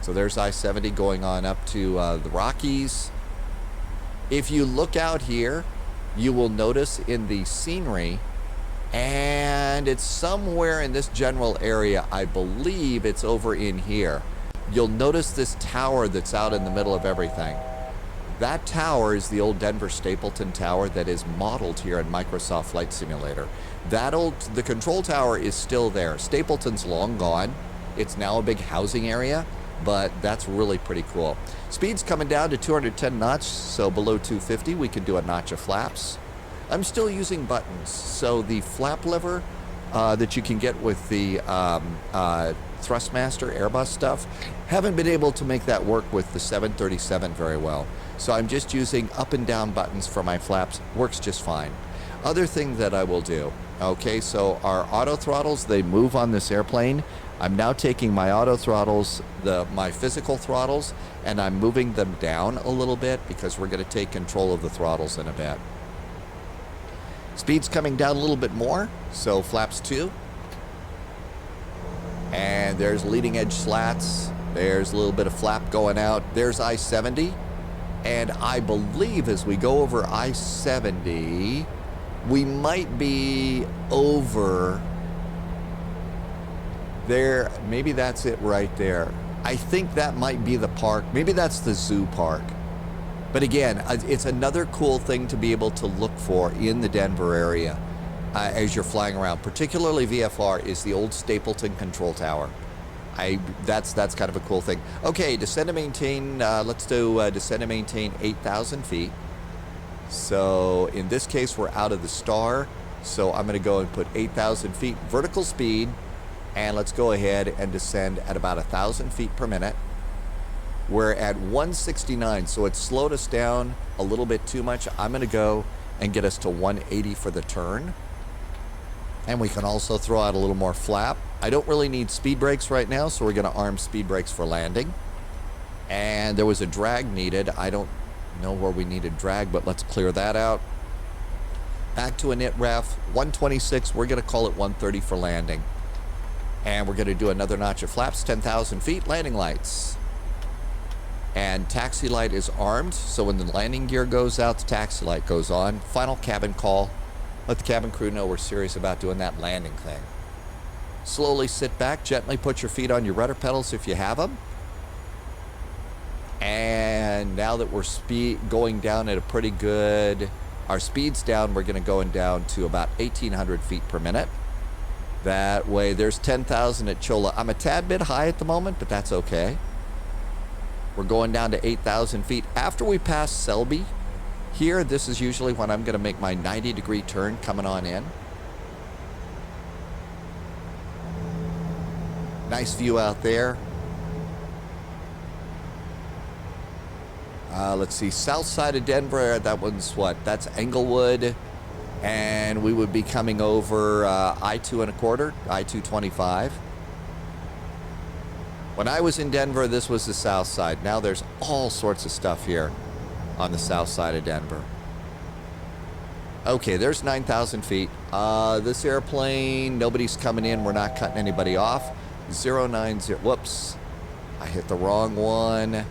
S1: So there's I-70 going on up to the Rockies. If you look out here, you will notice in the scenery, and it's somewhere in this general area. I believe it's over in here. You'll notice this tower that's out in the middle of everything. That tower is the old Denver Stapleton Tower that is modeled here in Microsoft Flight Simulator. The control tower is still there. Stapleton's long gone. It's now a big housing area, but that's really pretty cool. Speed's coming down to 210 knots, so below 250 we can do a notch of flaps. I'm still using buttons, so the flap lever that you can get with the Thrustmaster Airbus stuff, haven't been able to make that work with the 737 very well. So I'm just using up and down buttons for my flaps. Works just fine. Other thing that I will do, okay, so our auto throttles, they move on this airplane. I'm now taking my auto throttles, my physical throttles, and I'm moving them down a little bit because we're going to take control of the throttles in a bit. Speed's coming down a little bit more, so flaps 2. And there's leading edge slats. There's a little bit of flap going out. There's I-70. And I believe as we go over I-70, we might be over there. Maybe that's it right there. I think that might be the park. Maybe that's the zoo park. But again, it's another cool thing to be able to look for in the Denver area as you're flying around. Particularly VFR is the old Stapleton control tower. That's kind of a cool thing. Okay, descend and maintain. Let's do descend and maintain 8,000 feet. So in this case, we're out of the star. So I'm going to go and put 8,000 feet vertical speed. And let's go ahead and descend at about 1,000 feet per minute. We're at 169, so it slowed us down a little bit too much. I'm going to go and get us to 180 for the turn. And we can also throw out a little more flap. I don't really need speed brakes right now, so we're going to arm speed brakes for landing. And there was a drag needed. I don't know where we needed drag, but let's clear that out. Back to a nit ref, 126. We're going to call it 130 for landing. And we're going to do another notch of flaps, 10,000 feet, landing lights. And taxi light is armed, so when the landing gear goes out, the taxi light goes on. Final cabin call. Let the cabin crew know we're serious about doing that landing thing. Slowly sit back, gently put your feet on your rudder pedals if you have them. And now that we're going down at a pretty good, our speed's down, we're going to go down to about 1,800 feet per minute. That way, there's 10,000 at Chola. I'm a tad bit high at the moment, but that's okay. We're going down to 8,000 feet. After we pass Selby here, this is usually when I'm going to make my 90-degree turn coming on in. Nice view out there. Let's see, south side of Denver, that one's what? That's Englewood. And we would be coming over I-225, I-225. When I was in Denver, this was the south side. Now there's all sorts of stuff here on the south side of Denver. Okay, there's 9,000 feet. This airplane, nobody's coming in. We're not cutting anybody off. 090, whoops. I hit the wrong one.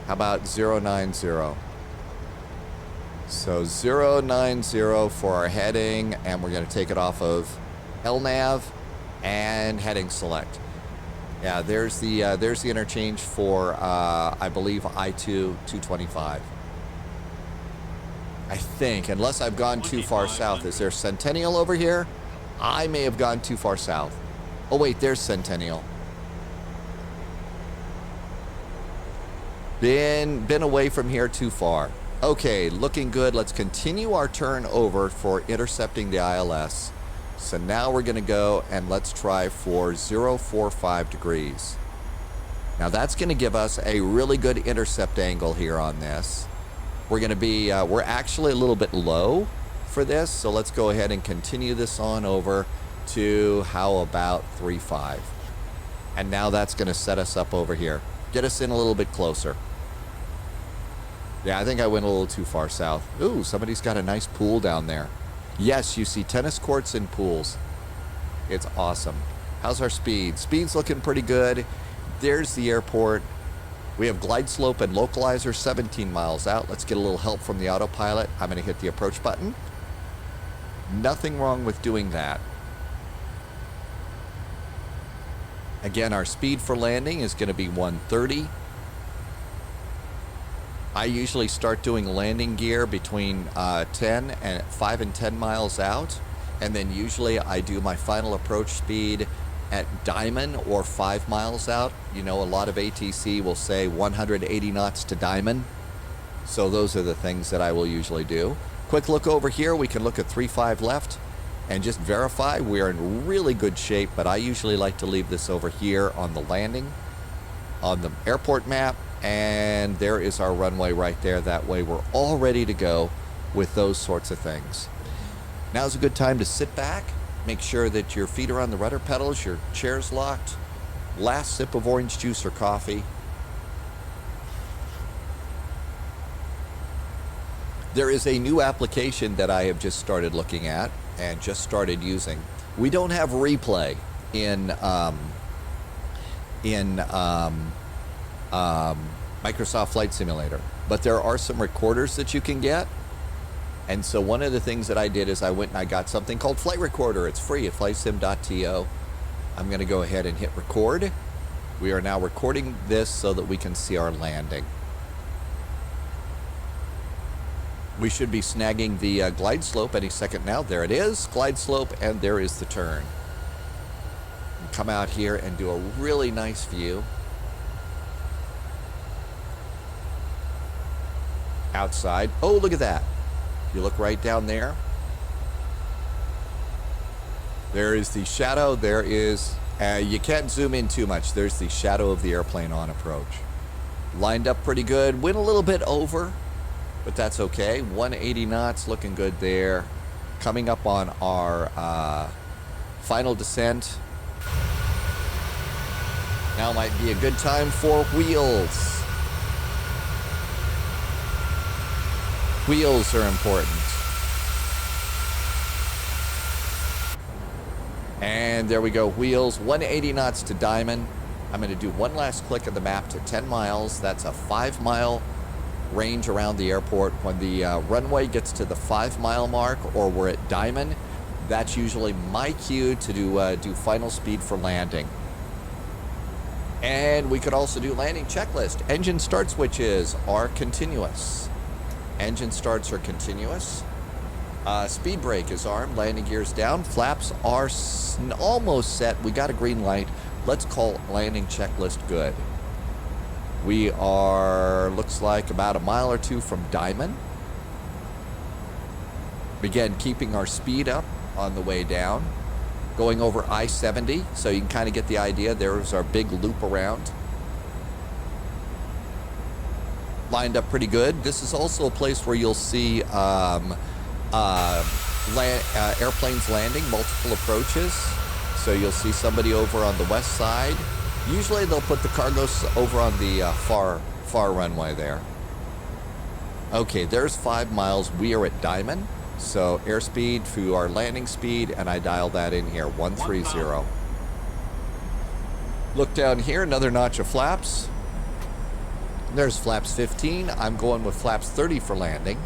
S1: How about 090? So 090 for our heading, and we're going to take it off of LNAV and heading select. Yeah, there's the interchange for I believe I-225. I think, unless I've gone too far south. Is there Centennial over here? I may have gone too far south. Oh wait, there's Centennial. Been away from here too far. Okay, looking good. Let's continue our turn over for intercepting the ILS. So now we're going to go and let's try for 045 degrees. Now that's going to give us a really good intercept angle here on this. We're going to be, we're actually a little bit low for this. So let's go ahead and continue this on over to how about 35. And now that's going to set us up over here. Get us in a little bit closer. Yeah, I think I went a little too far south. Ooh, somebody's got a nice pool down there. Yes, you see tennis courts and pools. It's awesome. How's our speed? Speed's looking pretty good. There's the airport. We have glide slope and localizer 17 miles out. Let's get a little help from the autopilot. I'm going to hit the approach button. Nothing wrong with doing that. Again, our speed for landing is going to be 130. I usually start doing landing gear between 5 and 10 miles out, and then usually I do my final approach speed at Diamond or 5 miles out. You know, a lot of ATC will say 180 knots to Diamond, so those are the things that I will usually do. Quick look over here. We can look at 35 left and just verify we're in really good shape, but I usually like to leave this over here on the landing, on the airport map. And there is our runway right there. That way we're all ready to go with those sorts of things. Now's a good time to sit back, make sure that your feet are on the rudder pedals, your chair's locked, last sip of orange juice or coffee. There is a new application that I have just started looking at and just started using. We don't have replay in Microsoft Flight Simulator, but there are some recorders that you can get. And so one of the things that I did is I went and I got something called Flight Recorder. It's free at flightsim.to. I'm going to go ahead and hit record. We are now recording this so that we can see our landing. We should be snagging the glide slope any second now. There it is, glide slope, and there is the turn. Come out here and do a really nice view. Outside. Oh, look at that. If you look right down there, there is the shadow. There is, you can't zoom in too much. There's the shadow of the airplane on approach. Lined up pretty good. Went a little bit over, but that's okay. 180 knots, looking good there. Coming up on our final descent. Now might be a good time for wheels. Wheels are important. And there we go, wheels, 180 knots to Diamond. I'm going to do one last click of the map to 10 miles. That's a 5-mile range around the airport. When the runway gets to the 5-mile mark or we're at Diamond, that's usually my cue to do final speed for landing. And we could also do landing checklist. Engine start switches are continuous. Engine starts are continuous. Speed brake is armed, landing gears down, flaps are almost set. We got a green light. Let's call landing checklist good. We are, looks like about a mile or two from Diamond. Again, keeping our speed up on the way down. Going over I-70, so you can kind of get the idea. There's our big loop around. Lined up pretty good. This is also a place where you'll see airplanes landing, multiple approaches. So you'll see somebody over on the west side. Usually they'll put the cargoes over on the far runway there. Okay, there's 5 miles. We are at Diamond. So airspeed to our landing speed, and I dialed that in here, 130. Look down here, another notch of flaps. There's flaps 15. I'm going with flaps 30 for landing.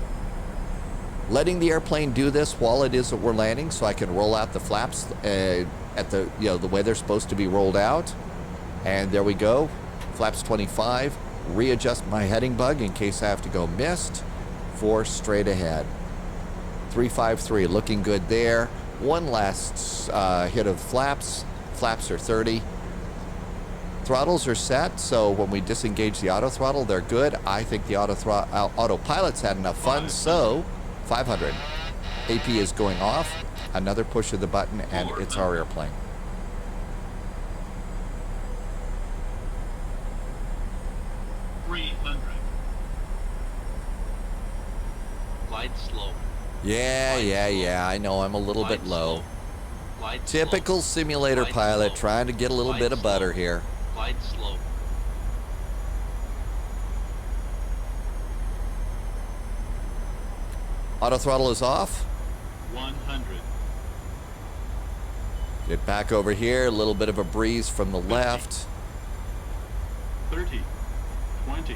S1: Letting the airplane do this while it is that we're landing, so I can roll out the flaps at the the way they're supposed to be rolled out. And there we go, flaps 25. Readjust my heading bug in case I have to go missed. 4 straight ahead. 353, looking good there. One last hit of flaps. Flaps are 30. Throttles are set, so when we disengage the auto throttle, they're good. I think the autopilot's had enough fun, so 500. AP is going off. Another push of the button, and it's our airplane.
S3: Glide slow.
S1: Yeah, I know I'm a little bit low. Typical simulator pilot trying to get a little bit of butter here.
S3: Glide slow.
S1: Auto throttle is off.
S3: 100.
S1: Get back over here, a little bit of a breeze from the left.
S3: 30. 20.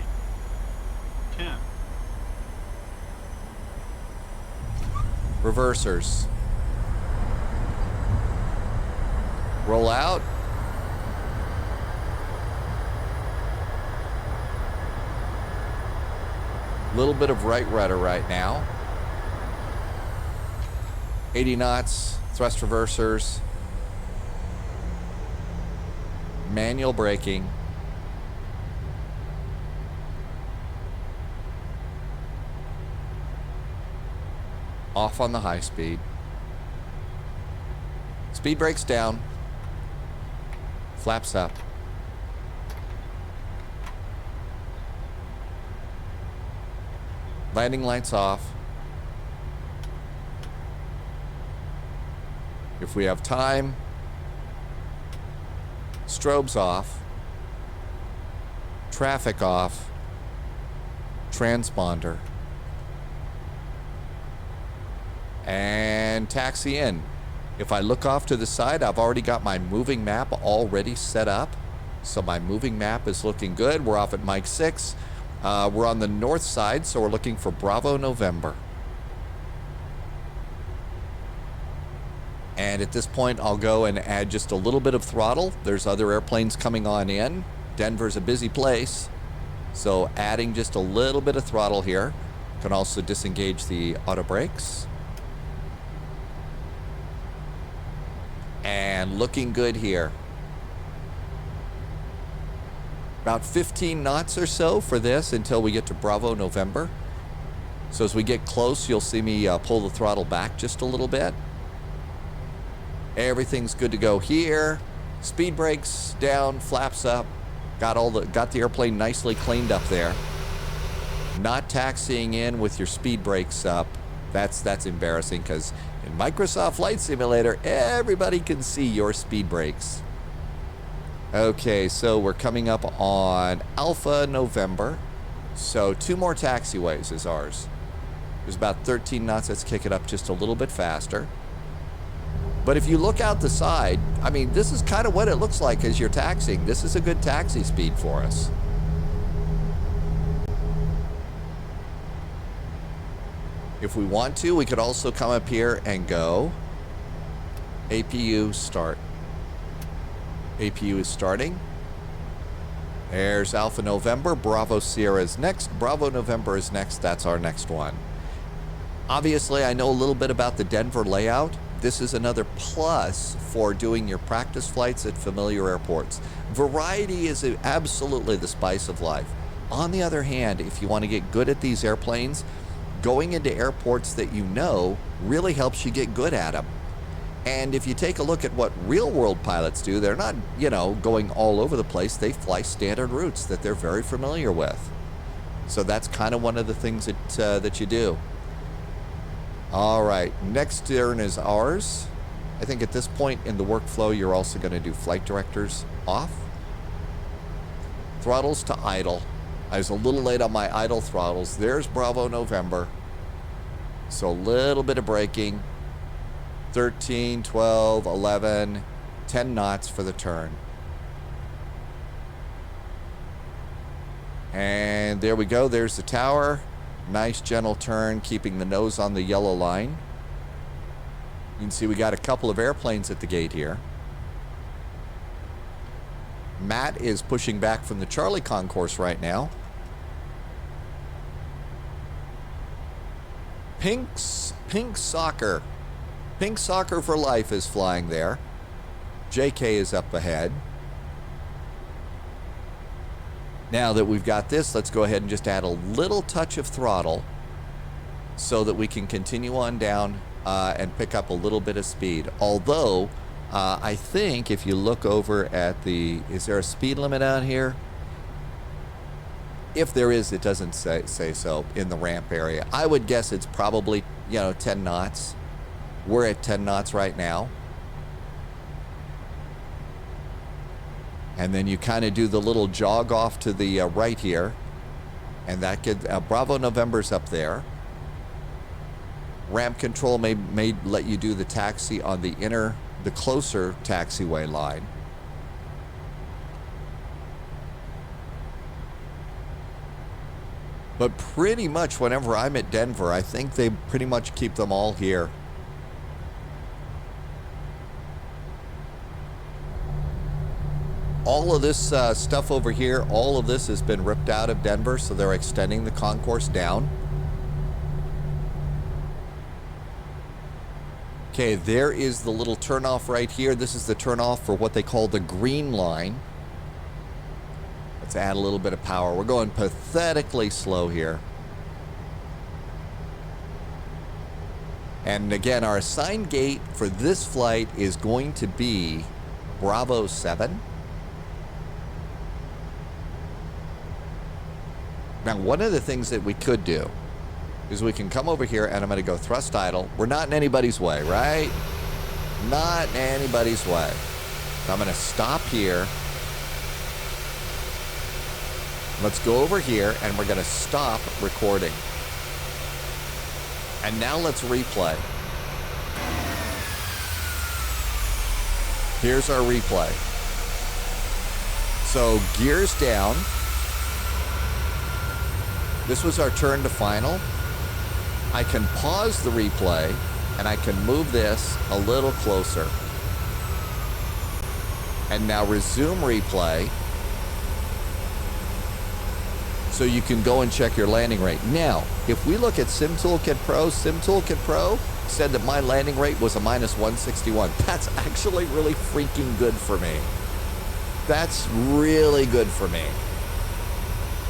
S3: 10.
S1: Reversers. Roll out. Little bit of right rudder right now. 80 knots, thrust reversers. Manual braking. Off on the high speed. Speed brakes down. Flaps up. Landing lights off. If we have time, strobes off. Traffic off. Transponder. And taxi in. If I look off to the side, I've already got my moving map already set up. So my moving map is looking good. We're off at Mike 6. We're on the north side, so we're looking for Bravo November. And at this point, I'll go and add just a little bit of throttle. There's other airplanes coming on in. Denver's a busy place. So adding just a little bit of throttle here. Can also disengage the auto brakes. And looking good here. About 15 knots or so for this until we get to Bravo November. So as we get close, you'll see me pull the throttle back just a little bit. Everything's good to go here. Speed brakes down, flaps up. Got the airplane nicely cleaned up there. Not taxiing in with your speed brakes up. That's embarrassing because in Microsoft Flight Simulator, everybody can see your speed brakes. Okay, so we're coming up on Alpha November. So 2 more taxiways is ours. There's about 13 knots. Let's kick it up just a little bit faster. But if you look out the side, I mean, this is kind of what it looks like as you're taxiing. This is a good taxi speed for us. If we want to, we could also come up here and go APU start. APU is starting. There's Alpha November. Bravo Sierra is next. Bravo November is next. That's our next one. Obviously, I know a little bit about the Denver layout. This is another plus for doing your practice flights at familiar airports. Variety is absolutely the spice of life. On the other hand, if you want to get good at these airplanes, going into airports that you know really helps you get good at them. And if you take a look at what real-world pilots do, they're not, you know, going all over the place. They fly standard routes that they're very familiar with. So that's kind of one of the things that that you do. All right, next turn is ours. I think at this point in the workflow, you're also going to do flight directors off. Throttles to idle. I was a little late on my idle throttles. There's Bravo November. So a little bit of braking. 13, 12, 11, 10 knots for the turn. And there we go. There's the tower. Nice gentle turn, keeping the nose on the yellow line. You can see we got a couple of airplanes at the gate here. Matt is pushing back from the Charlie concourse right now. Pink Soccer. Pink Soccer for Life is flying there. JK is up ahead. Now that we've got this, let's go ahead and just add a little touch of throttle so that we can continue on down and pick up a little bit of speed. Although, I think if you look over at the, is there a speed limit out here? If there is, it doesn't say so in the ramp area. I would guess it's probably, 10 knots. We're at 10 knots right now. And then you kind of do the little jog off to the right here. And that could, Bravo November's up there. Ramp control may let you do the taxi on the closer taxiway line. But pretty much whenever I'm at Denver, I think they pretty much keep them all here. All of this stuff over here, all of this has been ripped out of Denver, so they're extending the concourse down. Okay, there is the little turnoff right here. This is the turnoff for what they call the green line. Let's add a little bit of power. We're going pathetically slow here. And again, our assigned gate for this flight is going to be Bravo 7. Now, one of the things that we could do is we can come over here and I'm going to go thrust idle. We're not in anybody's way, right? Not in anybody's way. So I'm going to stop here. Let's go over here and we're going to stop recording. And now let's replay. Here's our replay. So gears down. This was our turn to final. I can pause the replay and I can move this a little closer. And now resume replay. So you can go and check your landing rate. Now, if we look at SimToolkit Pro said that my landing rate was a -161. That's actually really freaking good for me. That's really good for me.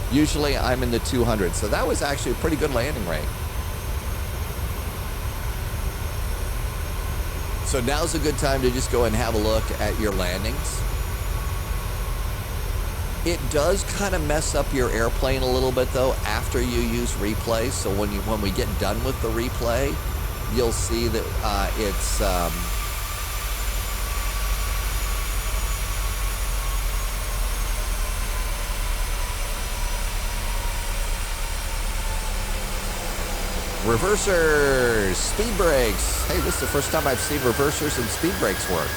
S1: Usually I'm in the 200s, so that was actually a pretty good landing rate. So now's a good time to just go and have a look at your landings. It does kind of mess up your airplane a little bit though after you use replay. So when we get done with the replay, you'll see that it's Reversers, speed brakes. Hey, this is the first time I've seen reversers and speed brakes work.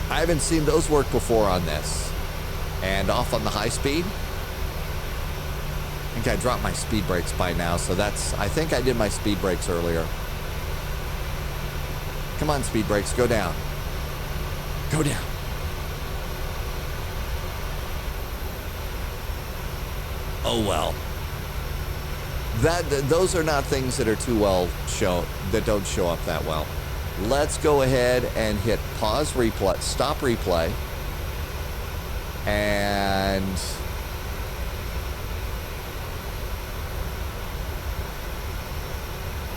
S1: I haven't seen those work before on this. And off on the high speed. I think I dropped my speed brakes by now, so that's, I think I did my speed brakes earlier. Come on, speed brakes, go down. Go down. Oh well. Those are not things that are too well shown, that don't show up that well. Let's go ahead and hit pause replay, stop replay. And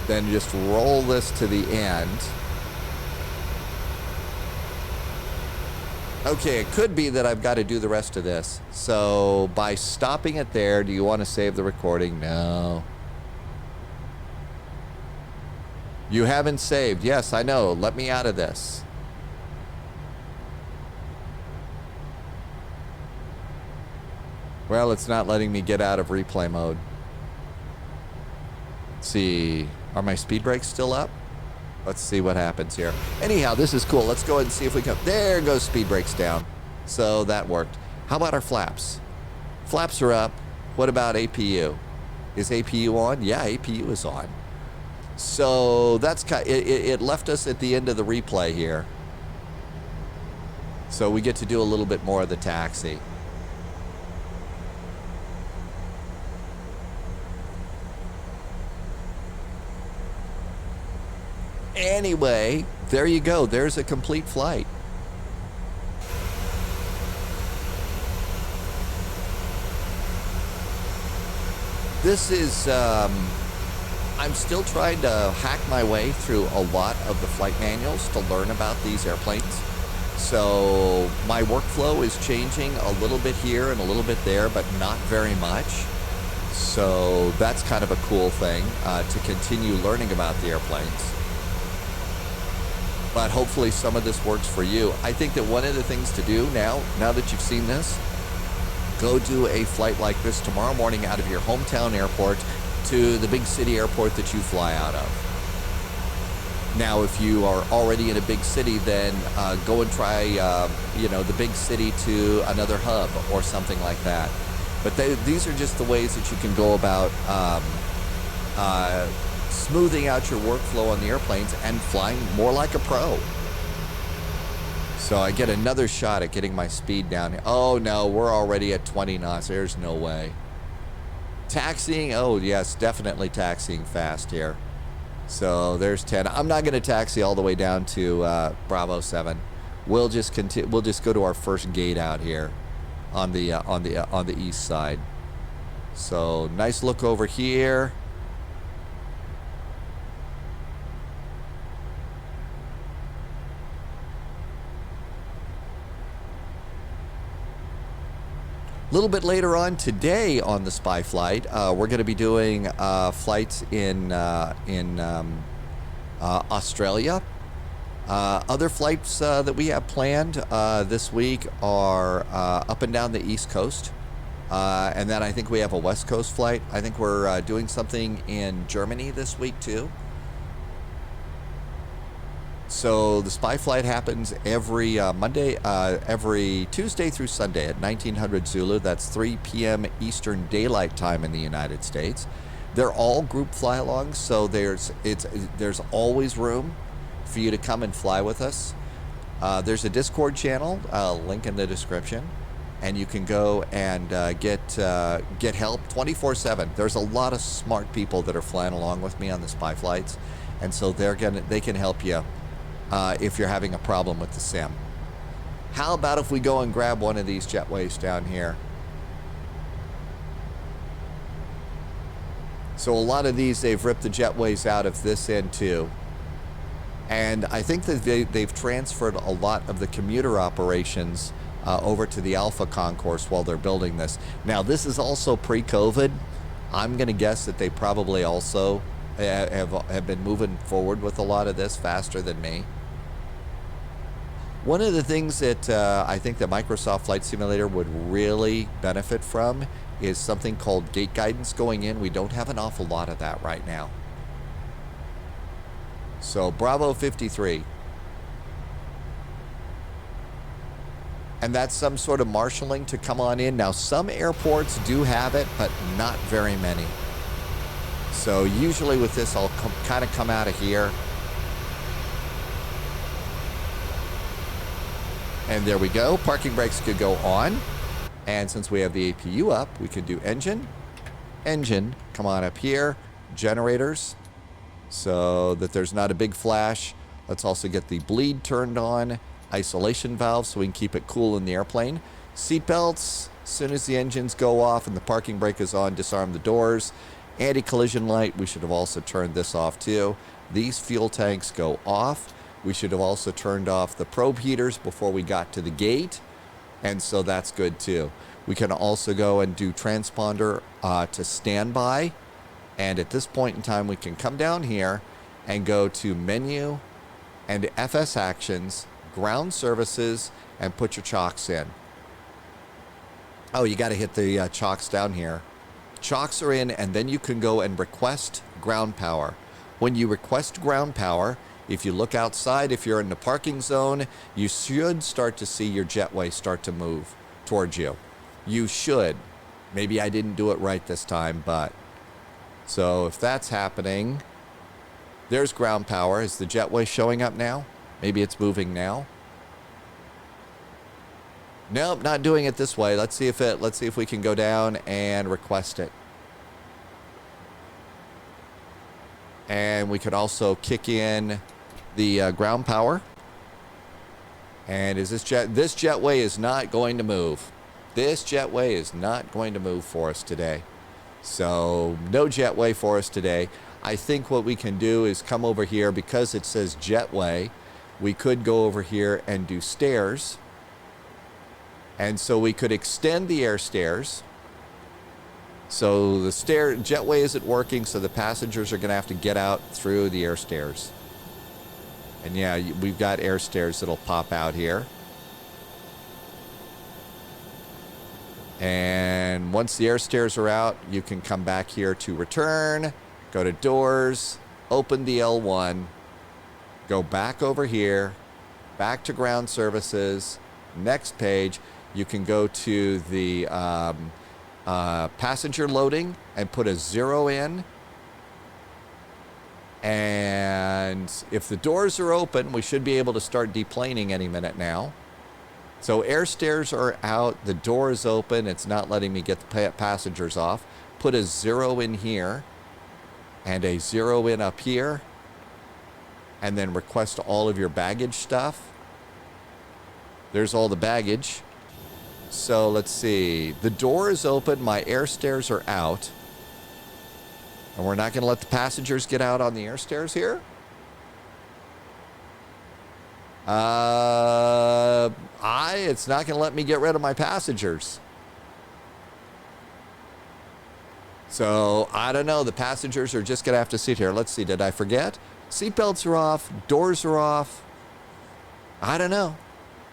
S1: then just roll this to the end. Okay, it could be that I've got to do the rest of this. So by stopping it there, do you want to save the recording? No. You haven't saved. Yes, I know. Let me out of this. Well, it's not letting me get out of replay mode. Let's see. Are my speed brakes still up? Let's see what happens here. Anyhow, this is cool. Let's go ahead and see if we can... There goes speed brakes down. So that worked. How about our flaps? Flaps are up. What about APU? Is APU on? Yeah, APU is on. So that's it left us at the end of the replay here. So we get to do a little bit more of the taxi. Anyway, there you go. There's a complete flight. This is, I'm still trying to hack my way through a lot of the flight manuals to learn about these airplanes. So my workflow is changing a little bit here and a little bit there, but not very much. So that's kind of a cool thing to continue learning about the airplanes. But hopefully some of this works for you. I think that one of the things to do now that you've seen this, go do a flight like this tomorrow morning out of your hometown airport to the big city airport that you fly out of. Now, if you are already in a big city, then go and try, the big city to another hub or something like that. But these are just the ways that you can go about smoothing out your workflow on the airplanes and flying more like a pro. So I get another shot at getting my speed down. Oh no, we're already at 20 knots. There's no way. Taxiing, oh yes, definitely taxiing fast here. So there's 10. I'm not going to taxi all the way down to Bravo 7. We'll just continue. We'll just go to our first gate out here on the east side. So nice look over here. A little bit later on today on the Spy Flight, we're going to be doing flights in Australia. Other flights that we have planned this week are up and down the East Coast. And then I think we have a West Coast flight. I think we're doing something in Germany this week too. So the Spy Flight happens every every Tuesday through Sunday at 1900 Zulu. That's 3 p.m. Eastern Daylight Time in the United States. They're all group fly-alongs, so there's always room for you to come and fly with us. There's a Discord channel, link in the description, and you can go and get help 24/7. There's a lot of smart people that are flying along with me on the Spy Flights, and so they can help you. If you're having a problem with the sim. How about if we go and grab one of these jetways down here? So a lot of these, they've ripped the jetways out of this end too. And I think that they've transferred a lot of the commuter operations over to the Alpha Concourse while they're building this. Now this is also pre-COVID. I'm going to guess that they probably also have been moving forward with a lot of this faster than me. One of the things that I think that Microsoft Flight Simulator would really benefit from is something called gate guidance going in. We don't have an awful lot of that right now. So Bravo 53. And that's some sort of marshalling to come on in. Now, some airports do have it, but not very many. So usually with this, I'll kind of come out of here. And there we go. Parking brakes could go on. And since we have the APU up, we could do engine. Engine, come on up here. Generators, so that there's not a big flash. Let's also get the bleed turned on. Isolation valve so we can keep it cool in the airplane. Seat belts, as soon as the engines go off and the parking brake is on, disarm the doors. Anti-collision light, we should have also turned this off too. These fuel tanks go off. We should have also turned off the probe heaters before we got to the gate. And so that's good too. We can also go and do transponder to standby. And at this point in time, we can come down here and go to menu and FS actions, ground services, and put your chocks in. Oh, you got to hit the chocks down here. Chocks are in, and then you can go and request ground power. When you request ground power, if you look outside, if you're in the parking zone, you should start to see your jetway start to move towards you. You should. Maybe I didn't do it right this time, but... So if that's happening, there's ground power. Is the jetway showing up now? Maybe it's moving now. Nope, not doing it this way. Let's see if we can go down and request it. And we could also kick in the ground power. And is this jetway is not going to move. This jetway is not going to move for us today. So no jetway for us today. I think what we can do is come over here, because it says jetway, we could go over here and do stairs. And so we could extend the air stairs. So the jetway isn't working, so the passengers are going to have to get out through the air stairs. And yeah, we've got air stairs that'll pop out here. And once the air stairs are out, you can come back here to return, go to doors, open the L1, go back over here, back to ground services, next page. You can go to the passenger loading and put a 0 in. And if the doors are open, we should be able to start deplaning any minute now. So air stairs are out, the door is open, it's not letting me get the passengers off. Put a 0 in here, and a 0 in up here, and then request all of your baggage stuff. There's all the baggage. So let's see, the door is open, my air stairs are out, and we're not going to let the passengers get out on the air stairs here? It's not going to let me get rid of my passengers. So, I don't know. The passengers are just going to have to sit here. Let's see. Did I forget? Seatbelts are off. Doors are off. I don't know.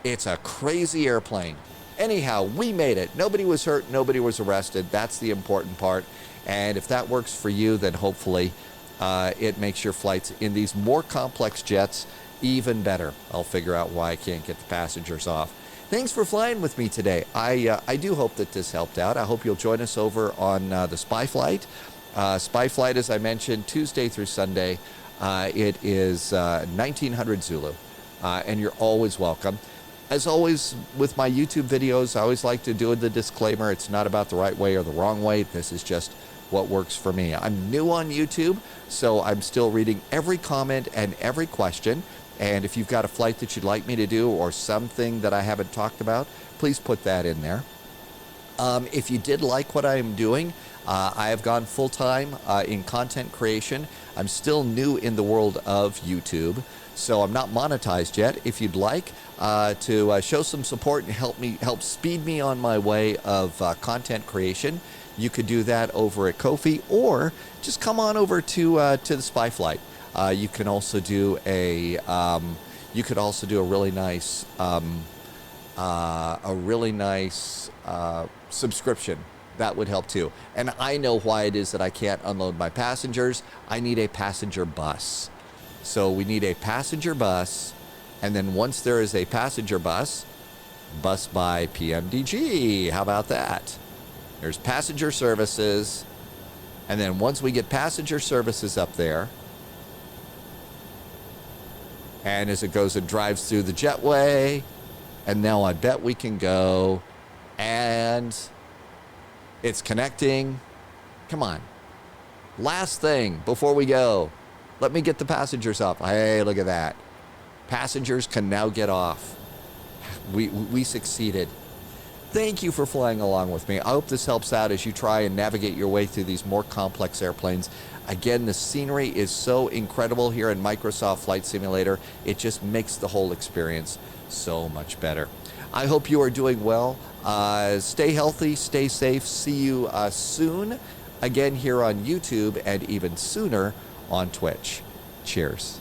S1: It's a crazy airplane. Anyhow, we made it. Nobody was hurt. Nobody was arrested. That's the important part. And if that works for you, then hopefully it makes your flights in these more complex jets even better. I'll figure out why I can't get the passengers off. Thanks for flying with me today. I do hope that this helped out. I hope you'll join us over on the Spy Flight. Spy Flight, as I mentioned, Tuesday through Sunday. It is 1900 Zulu, and you're always welcome. As always, with my YouTube videos, I always like to do the disclaimer. It's not about the right way or the wrong way. This is just what works for me. I'm new on YouTube, so I'm still reading every comment and every question. And if you've got a flight that you'd like me to do or something that I haven't talked about, please put that in there. If you did like what I am doing, I have gone full-time in content creation. I'm still new in the world of YouTube. So I'm not monetized yet. If you'd like to show some support and help speed me on my way of content creation, you could do that over at Ko-fi, or just come on over to the Spy Flight. You can also do a really nice subscription. That would help too. And I know why it is that I can't unload my passengers. I need a passenger bus. So we need a passenger bus, and then once there is a passenger bus by PMDG. How about that? There's passenger services, and then once we get passenger services up there, and as it goes and drives through the jetway, and now I bet we can go, and it's connecting. Come on. Last thing before we go. Let me get the passengers up. Hey, look at that. Passengers can now get off. We succeeded. Thank you for flying along with me. I hope this helps out as you try and navigate your way through these more complex airplanes. Again, the scenery is so incredible here in Microsoft Flight Simulator. It just makes the whole experience so much better. I hope you are doing well. Stay healthy, stay safe. See you soon again here on YouTube, and even sooner on Twitch. Cheers.